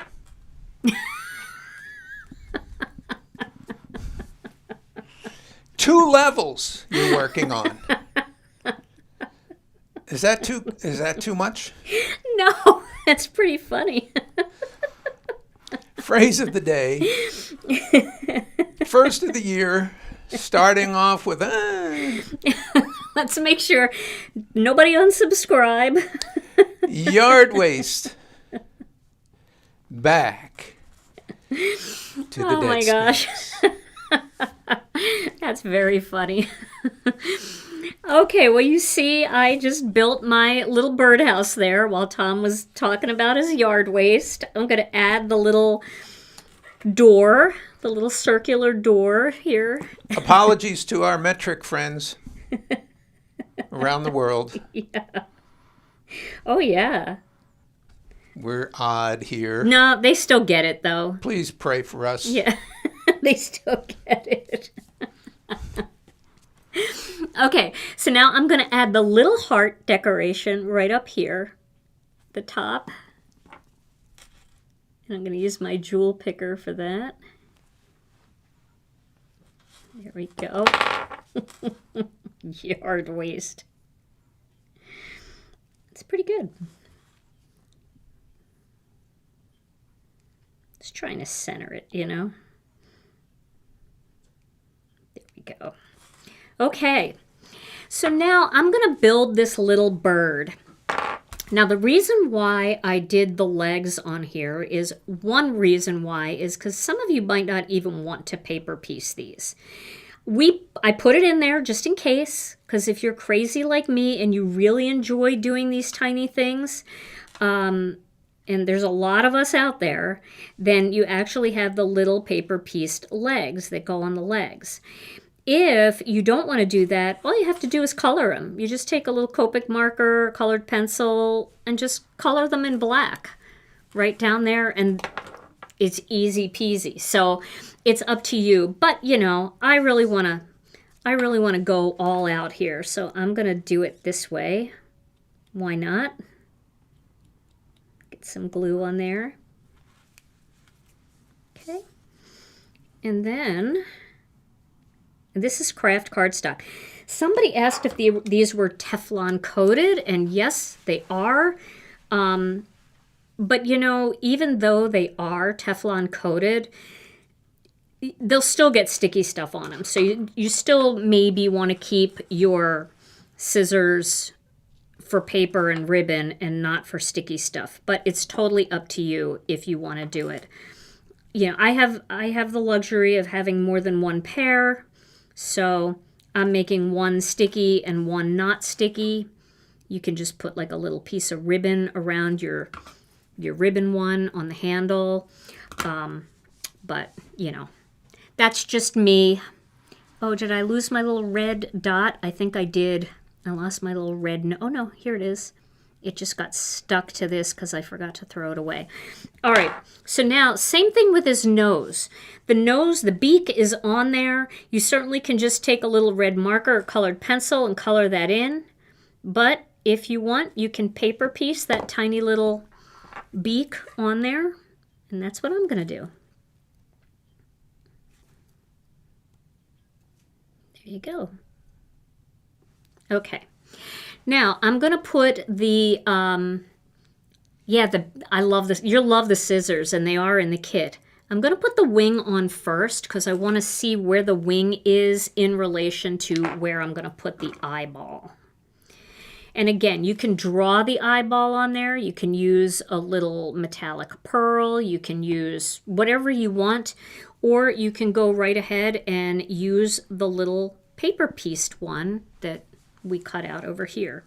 2 levels you're working on. Is that too much? No, that's pretty funny. Phrase of the day. First of the year, starting off with Let's make sure nobody unsubscribe. yard waste. Back to the Oh dead my gosh. space. That's very funny. Okay, well, you see, I just built my little birdhouse there while Tom was talking about his yard waste. I'm going to add the little door, the little circular door here. Apologies to our metric friends around the world. Yeah. Oh, yeah. We're odd here. No, they still get it, though. Please pray for us. Yeah, they still get it. Okay, so now I'm going to add the little heart decoration right up here, the top. And I'm going to use my jewel picker for that. There we go. Yard waste. It's pretty good. Just trying to center it, you know. There we go. Okay, so now I'm going to build this little bird. Now, the reason why I did the legs on here is one reason why is because some of you might not even want to paper piece these. I put it in there just in case, because if you're crazy like me and you really enjoy doing these tiny things, and there's a lot of us out there, then you actually have the little paper pieced legs that go on the legs. If you don't want to do that, all you have to do is color them. You just take a little Copic marker, colored pencil, and just color them in black right down there, and it's easy peasy. So it's up to you. But, you know, I really want to go all out here, so I'm going to do it this way. Why not? Get some glue on there. Okay. And then... and this is Kraft cardstock. Somebody asked if these were Teflon coated, and yes, they are. But, you know, even though they are Teflon coated, they'll still get sticky stuff on them. So you still maybe want to keep your scissors for paper and ribbon and not for sticky stuff. But it's totally up to you if you want to do it. You know, I have the luxury of having more than one pair. So I'm making one sticky and one not sticky. You can just put like a little piece of ribbon around your ribbon one on the handle. But, you know, that's just me. Oh, did I lose my little red dot? I think I did. I lost my little red. Oh, no, here it is. It just got stuck to this because I forgot to throw it away. All right, so now same thing with his nose. The nose, the beak is on there. You certainly can just take a little red marker or colored pencil and color that in. But if you want, you can paper piece that tiny little beak on there. And that's what I'm going to do. There you go. Okay. Now, I'm going to put the, I love this. You'll love the scissors, and they are in the kit. I'm going to put the wing on first because I want to see where the wing is in relation to where I'm going to put the eyeball. And again, you can draw the eyeball on there. You can use a little metallic pearl. You can use whatever you want, or you can go right ahead and use the little paper pieced one that we cut out over here.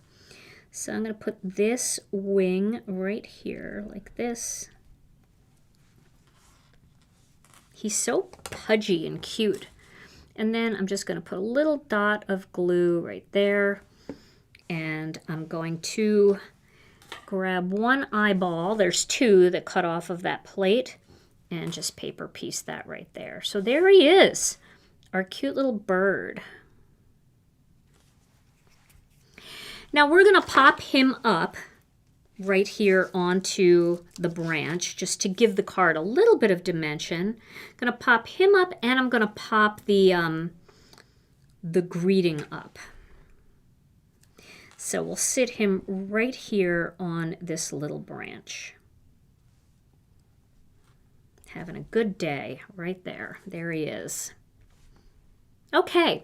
So I'm going to put this wing right here like this. He's so pudgy and cute. And then I'm just going to put a little dot of glue right there. And I'm going to grab one eyeball. There's two that cut off of that plate. And just paper piece that right there. So there he is, our cute little bird. Now we're going to pop him up right here onto the branch just to give the card a little bit of dimension. I'm going to pop him up, and I'm going to pop the the greeting up. So we'll sit him right here on this little branch. Having a good day right there. There he is. Okay,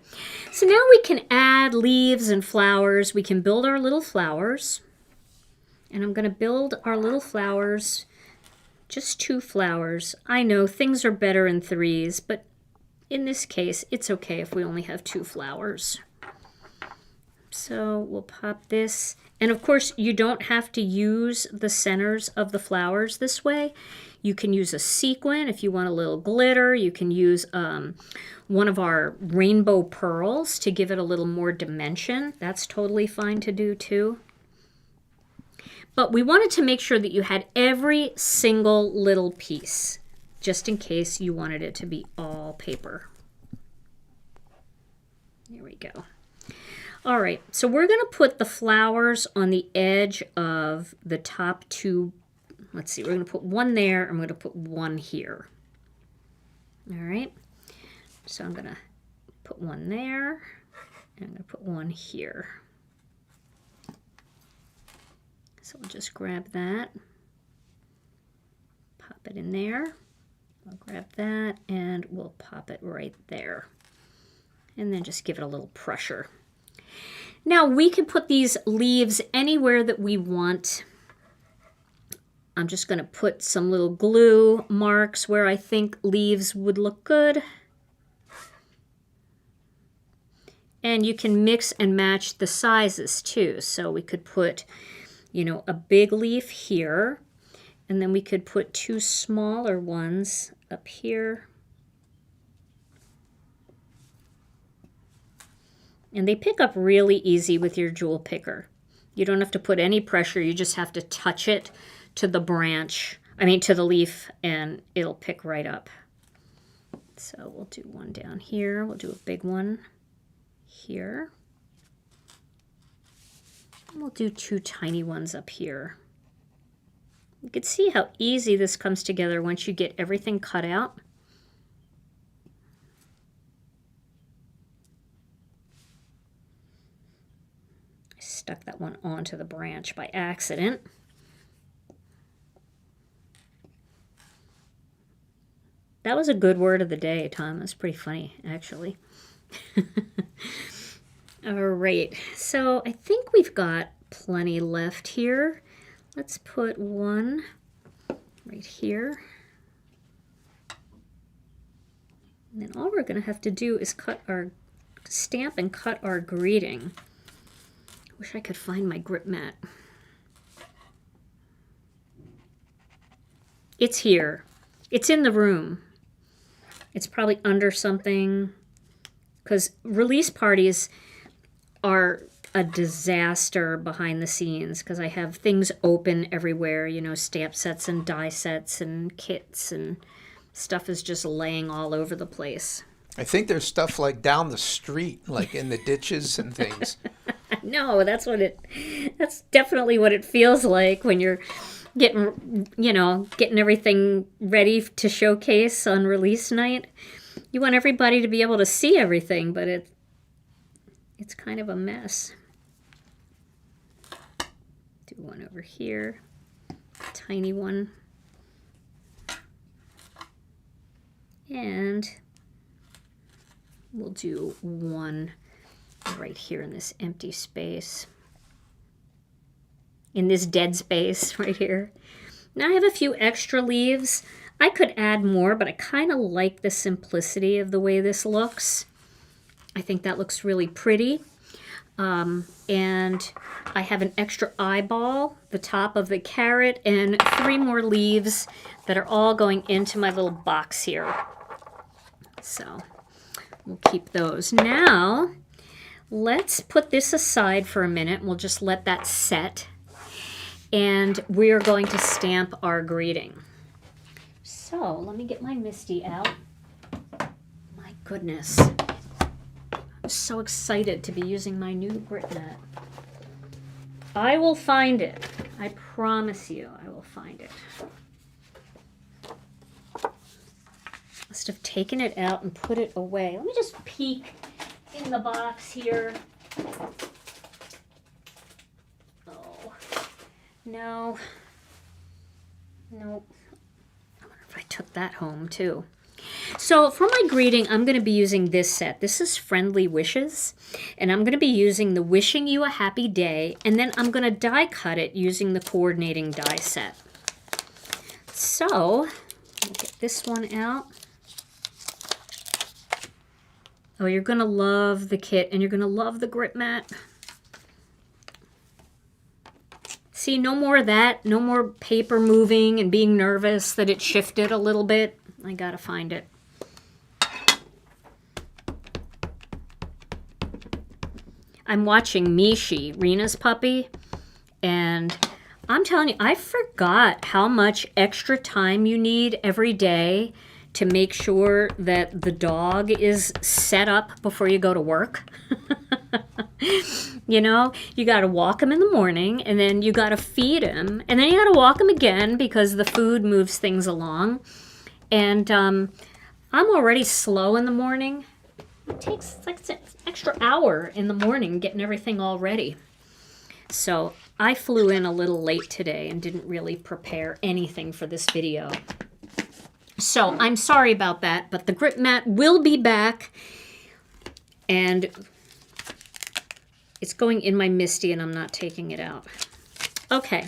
so now we can add leaves and flowers. We can build our little flowers. And I'm going to build our little flowers, just 2 flowers. I know things are better in 3s, but in this case, it's okay if we only have 2 flowers. So we'll pop this. And of course, you don't have to use the centers of the flowers this way. You can use a sequin if you want a little glitter. You can use one of our rainbow pearls to give it a little more dimension. That's totally fine to do too. But we wanted to make sure that you had every single little piece, just in case you wanted it to be all paper. There we go. All right, so we're going to put the flowers on the edge of the top 2. Let's see, we're going to put one there. I'm going to put one here. All right, so I'm going to put one there, and I'm going to put one here. So we'll just grab that, pop it in there. I'll grab that, and we'll pop it right there. And then just give it a little pressure. Now we can put these leaves anywhere that we want. I'm just going to put some little glue marks where I think leaves would look good. And you can mix and match the sizes too. So we could put, you know, a big leaf here, and then we could put 2 smaller ones up here. And they pick up really easy with your jewel picker. You don't have to put any pressure, you just have to touch it to the branch, to the leaf, and it'll pick right up. So we'll do one down here, we'll do a big one here. And we'll do 2 tiny ones up here. You can see how easy this comes together once you get everything cut out. I stuck that one onto the branch by accident. That was a good word of the day, Tom. That's pretty funny, actually. All right, so I think we've got plenty left here. Let's put one right here. And then all we're going to have to do is stamp and cut our greeting. Wish I could find my grip mat. It's here. It's in the room. It's probably under something, because release parties are a disaster behind the scenes, because I have things open everywhere, you know, stamp sets and die sets and kits, and stuff is just laying all over the place. I think there's stuff like down the street, like in the ditches and things. No, that's definitely what it feels like when you're getting everything ready to showcase on release night. You want everybody to be able to see everything, but it's kind of a mess. Do one over here, tiny one. And we'll do one right here in this empty space. In this dead space right here. Now I have a few extra leaves. I could add more, but I kind of like the simplicity of the way this looks. I think that looks really pretty. And I have an extra eyeball, the top of the carrot, and 3 more leaves that are all going into my little box here. So we'll keep those. Now, let's put this aside for a minute. We'll just let that set. And we are going to stamp our greeting. So let me get my Misty out. My goodness. I'm so excited to be using my new grit mat. I will find it. I promise you I will find it. Must have taken it out and put it away. Let me just peek in the box here. Oh, no. Nope. I wonder if I took that home too. So for my greeting, I'm going to be using this set. This is Friendly Wishes, and I'm going to be using the Wishing You a Happy Day, and then I'm going to die cut it using the coordinating die set. So, we'll get this one out. Oh, you're going to love the kit, and you're going to love the grip mat. See, no more of that. No more paper moving and being nervous that it shifted a little bit. I gotta find it. I'm watching Mishi, Rena's puppy, and I'm telling you, I forgot how much extra time you need every day to make sure that the dog is set up before you go to work. You know, you got to walk him in the morning, and then you got to feed him, and then you got to walk him again because the food moves things along. And I'm already slow in the morning. It takes like an extra hour in the morning getting everything all ready. So I flew in a little late today and didn't really prepare anything for this video. So I'm sorry about that, but the grip mat will be back. And it's going in my Misty, and I'm not taking it out. Okay,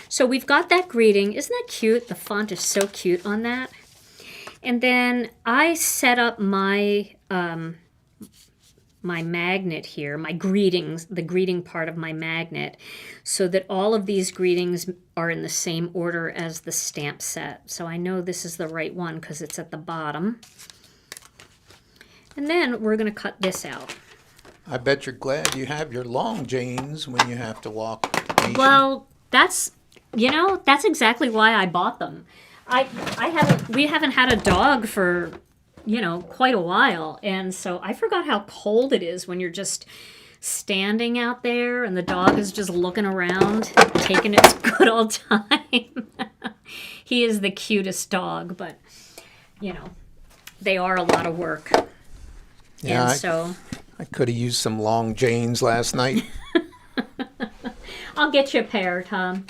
so we've got that greeting. Isn't that cute? The font is so cute on that. And then I set up my my magnet here, my greetings, the greeting part of my magnet, so that all of these greetings are in the same order as the stamp set. So I know this is the right one because it's at the bottom. And then we're going to cut this out. I bet you're glad you have your long Janes when you have to walk. Well, that's, you know, that's exactly why I bought them. We haven't had a dog for, you know, quite a while, and so I forgot how cold it is when you're just standing out there and the dog is just looking around, taking its good old time. He is the cutest dog, but, you know, they are a lot of work. Yeah, and I could have used some long Janes last night. I'll get you a pair, Tom.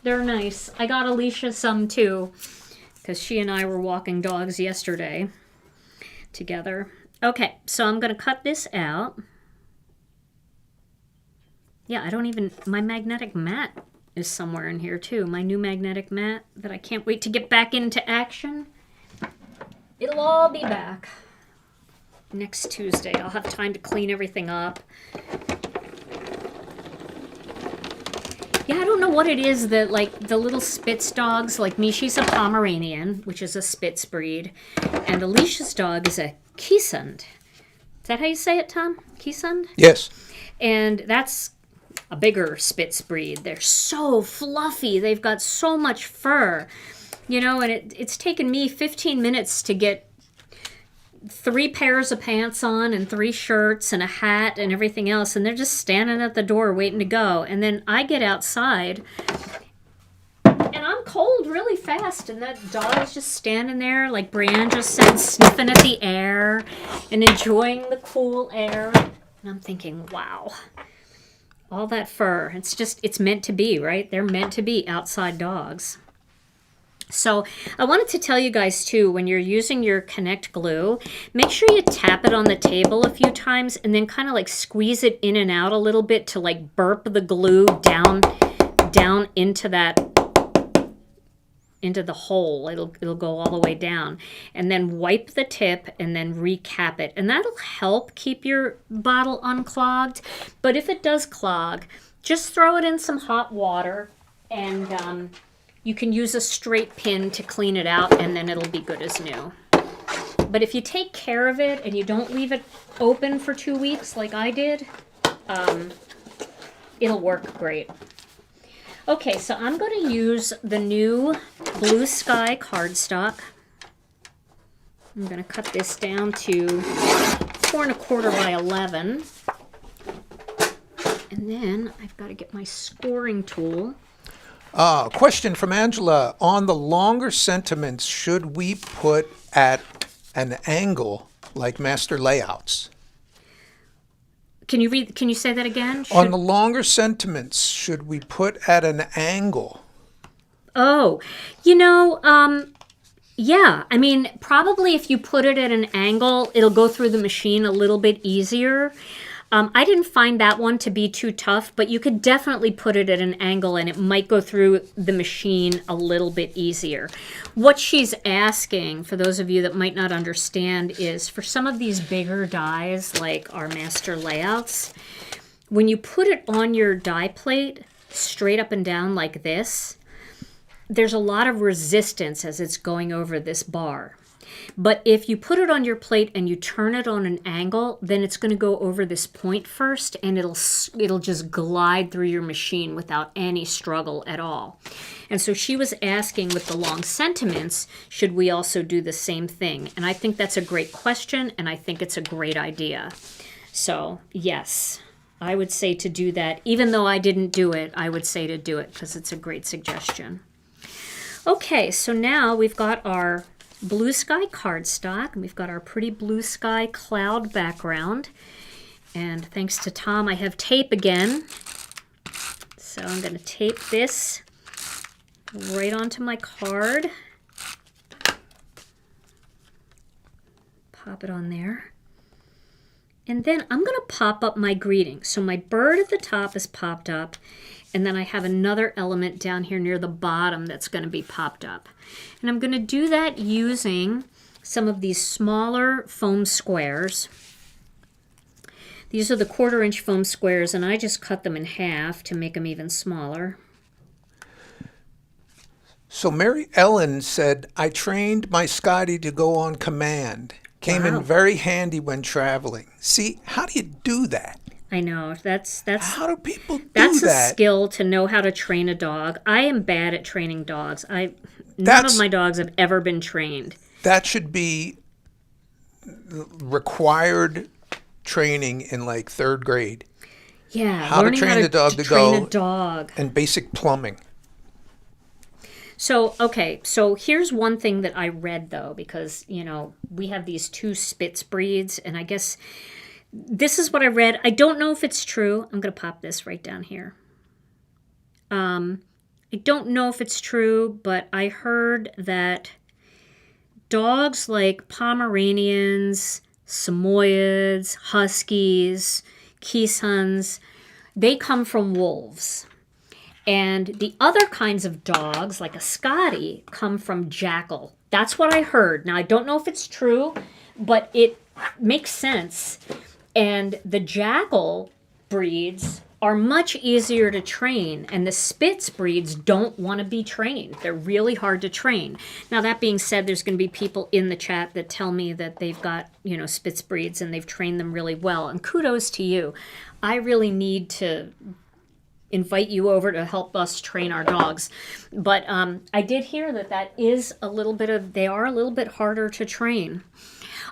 They're nice. I got Alicia some too, because she and I were walking dogs yesterday together. Okay, so I'm going to cut this out. Yeah, my magnetic mat is somewhere in here too. My new magnetic mat that I can't wait to get back into action. It'll all be back next Tuesday. I'll have time to clean everything up. Yeah, I don't know what it is that, like, the little Spitz dogs, like Mishi's a Pomeranian, which is a Spitz breed, and Alicia's dog is a Keesund. Is that how you say it, Tom? Keesund? Yes. And that's a bigger Spitz breed. They're so fluffy. They've got so much fur, you know, and it's taken me 15 minutes to get 3 pairs of pants on and 3 shirts and a hat and everything else, and they're just standing at the door waiting to go. And then I get outside and I'm cold really fast, and that dog's just standing there, like Brianne just said, sniffing at the air and enjoying the cool air. And I'm thinking, wow, all that fur. It's meant to be, right? They're meant to be outside dogs. So I wanted to tell you guys too, when you're using your Connect glue, make sure you tap it on the table a few times and then kind of like squeeze it in and out a little bit to like burp the glue down into the hole. It'll go all the way down, and then wipe the tip and then recap it, and that'll help keep your bottle unclogged. But if it does clog, just throw it in some hot water, and you can use a straight pin to clean it out, and then it'll be good as new. But if you take care of it and you don't leave it open for 2 weeks like I did, it'll work great. Okay, so I'm going to use the new Blue Sky cardstock. I'm going to cut this down to 4 1/4 by 11. And then I've got to get my scoring tool. Question from Angela. On the longer sentiments, should we put at an angle like master layouts? Can you say that again? On the longer sentiments, should we put at an angle? Oh, yeah. I mean, probably if you put it at an angle, it'll go through the machine a little bit easier. I didn't find that one to be too tough, but you could definitely put it at an angle and it might go through the machine a little bit easier. What she's asking, for those of you that might not understand, is for some of these bigger dies, like our master layouts, when you put it on your die plate straight up and down like this, there's a lot of resistance as it's going over this bar. But if you put it on your plate and you turn it on an angle, then it's going to go over this point first, and it'll just glide through your machine without any struggle at all. And so she was asking with the long sentiments, should we also do the same thing? And I think that's a great question, and I think it's a great idea. So yes, I would say to do that. Even though I didn't do it, I would say to do it because it's a great suggestion. Okay, so now we've got our blue sky cardstock, and we've got our pretty blue sky cloud background. And thanks to Tom, I have tape again. So I'm going to tape this right onto my card. Pop it on there. And then I'm going to pop up my greeting. So my bird at the top is popped up, and then I have another element down here near the bottom that's going to be popped up. And I'm going to do that using some of these smaller foam squares. These are the 1/4 inch foam squares, and I just cut them in half to make them even smaller. So Mary Ellen said, I trained my Scotty to go on command. Came in very handy when traveling. See, how do you do that? I know, that's how do people do that's that? a skill to know how to train a dog. I am bad at training dogs. None of my dogs have ever been trained. That should be required training in like 3rd grade. Yeah, how to train the dog to train go a dog. And basic plumbing. So, okay, so here's one thing that I read, though, because, we have these 2 Spitz breeds, and I guess this is what I read. I don't know if it's true. I'm going to pop this right down here. I don't know if it's true, but I heard that dogs like Pomeranians, Samoyeds, Huskies, Keeshonds, they come from wolves. And the other kinds of dogs, like a Scotty, come from jackal. That's what I heard. Now, I don't know if it's true, but it makes sense. And the jackal breeds are much easier to train, and the Spitz breeds don't want to be trained. They're really hard to train. Now, that being said, there's going to be people in the chat that tell me that they've got, Spitz breeds and they've trained them really well. And kudos to you. I really need to invite you over to help us train our dogs. But I did hear that they are a little bit harder to train.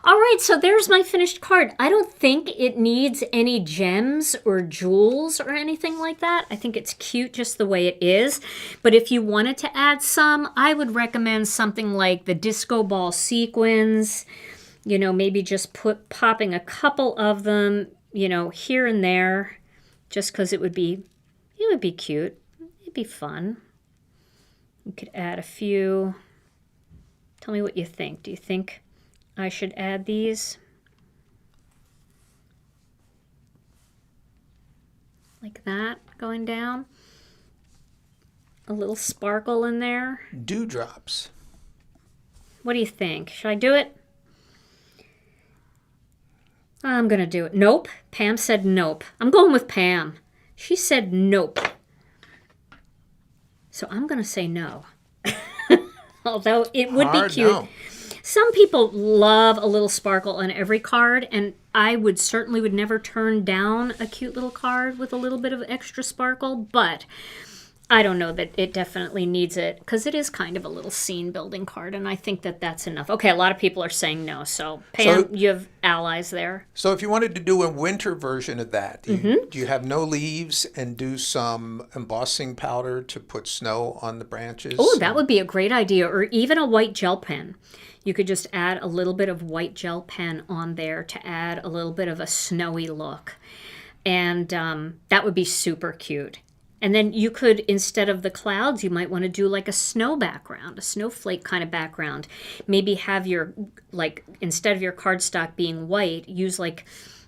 All right, so there's my finished card. I don't think it needs any gems or jewels or anything like that. I think it's cute just the way it is. But if you wanted to add some, I would recommend something like the disco ball sequins, maybe just popping a couple of them, here and there, just because it would be cute. It'd be fun. You could add a few. Tell me what you think. Do you think I should add these? Like that, going down. A little sparkle in there. Dewdrops. What do you think? Should I do it? I'm going to do it. Nope. Pam said nope. I'm going with Pam. She said nope. So I'm going to say no. Although it would be cute. No. Some people love a little sparkle on every card, and I would never turn down a cute little card with a little bit of extra sparkle, but I don't know that it definitely needs it, because it is kind of a little scene building card, and I think that that's enough. Okay, a lot of people are saying no, so Pam, you have allies there. So if you wanted to do a winter version of that, do you have no leaves and do some embossing powder to put snow on the branches? Oh, that would be a great idea, or even a white gel pen. You could just add a little bit of white gel pen on there to add a little bit of a snowy look. And that would be super cute. And then you could, instead of the clouds, you might want to do like a snow background, a snowflake kind of background. Maybe have your, like, instead of your cardstock being white, use like,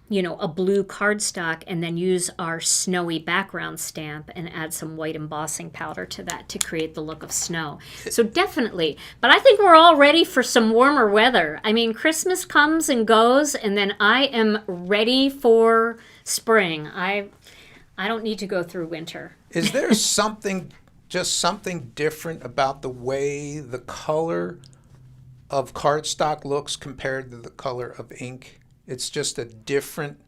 you know, a blue cardstock, and then use our snowy background stamp and add some white embossing powder to that to create the look of snow. So definitely. But I think we're all ready for some warmer weather. I mean, Christmas comes and goes, and then I am ready for spring. I don't need to go through winter. Is there something different about the way the color of cardstock looks compared to the color of ink? It's just a different,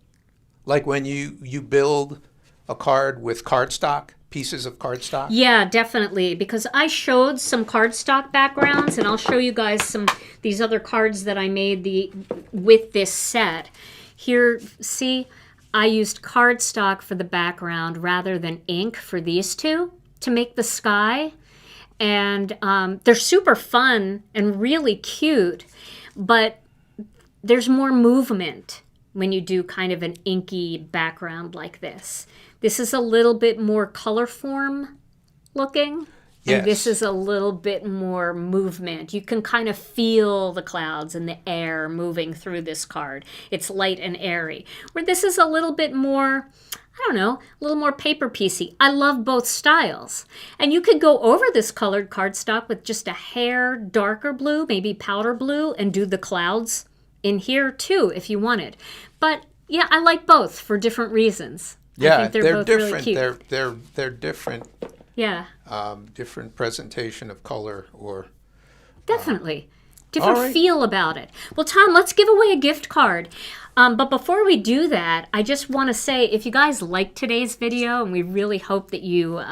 like when you build a card with cardstock, pieces of cardstock? Yeah, definitely, because I showed some cardstock backgrounds, and I'll show you guys these other cards that I made with this set. Here, see, I used cardstock for the background rather than ink for these two to make the sky. And they're super fun and really cute, but there's more movement when you do kind of an inky background like this. This is a little bit more color form looking. Yes. And this is a little bit more movement. You can kind of feel the clouds and the air moving through this card. It's light and airy. Where this is a little bit more, I don't know, a little more paper piecey. I love both styles. And you could go over this colored cardstock with just a hair darker blue, maybe powder blue, and do the clouds in here too if you wanted. But yeah, I like both for different reasons. Yeah, I think they're both different. Really cute. They're different. Yeah. Different presentation of color or definitely. Different right. feel about it. Well, Tom, let's give away a gift card. But before we do that, I just want to say, if you guys like today's video, and we really hope that you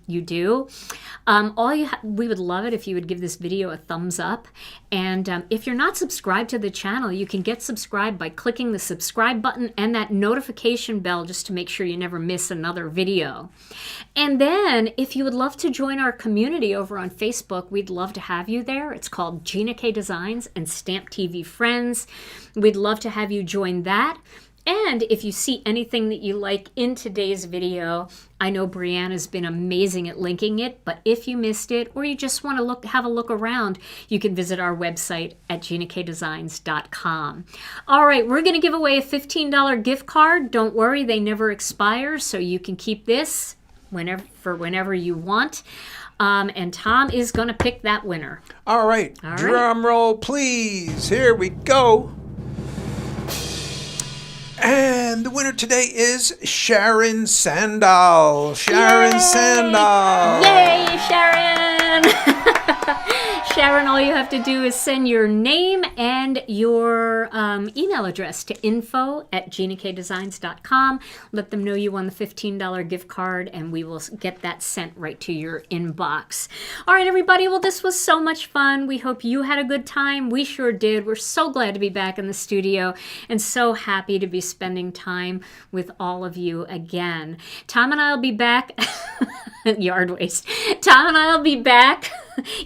do, we would love it if you would give this video a thumbs up. And if you're not subscribed to the channel, you can get subscribed by clicking the subscribe button and that notification bell just to make sure you never miss another video. And then, if you would love to join our community over on Facebook, we'd love to have you there. It's called Gina K Designs and Stamp TV Friends. We'd love to have you join that. And if you see anything that you like in today's video, I know Brianna's been amazing at linking it, but if you missed it or you just want to have a look around, you can visit our website at ginakdesigns.com. All right, we're going to give away a $15 gift card. Don't worry, they never expire, so you can keep this whenever you want. And Tom is going to pick that winner. All right. Drum roll, please. Here we go. And the winner today is Sharon Sandahl. Sharon Sandahl. Yay, Sharon! Sharon, all you have to do is send your name and your email address to info@ginakdesigns.com. Let them know you won the $15 gift card, and we will get that sent right to your inbox. All right, everybody. Well, this was so much fun. We hope you had a good time. We sure did. We're so glad to be back in the studio and so happy to be spending time with all of you again. Tom and I will be back. Yard waste. Tom and I will be back.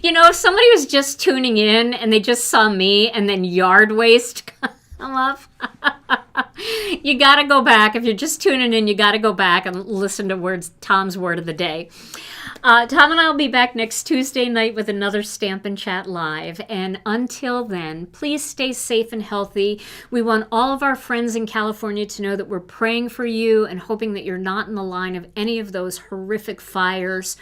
You know, if somebody was just tuning in and they just saw me and then yard waste come up, you got to go back. If you're just tuning in, you got to go back and listen to Tom's word of the day. Tom and I will be back next Tuesday night with another Stamp and Chat Live. And until then, please stay safe and healthy. We want all of our friends in California to know that we're praying for you and hoping that you're not in the line of any of those horrific fires.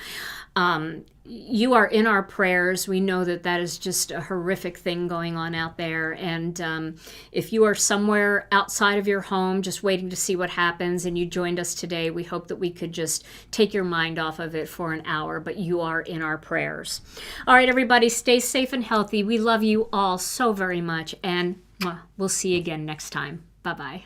You are in our prayers. We know that that is just a horrific thing going on out there. And if you are somewhere outside of your home just waiting to see what happens and you joined us today, we hope that we could just take your mind off of it for an hour, but you are in our prayers. All right, everybody, stay safe and healthy. We love you all so very much, and we'll see you again next time. Bye-bye.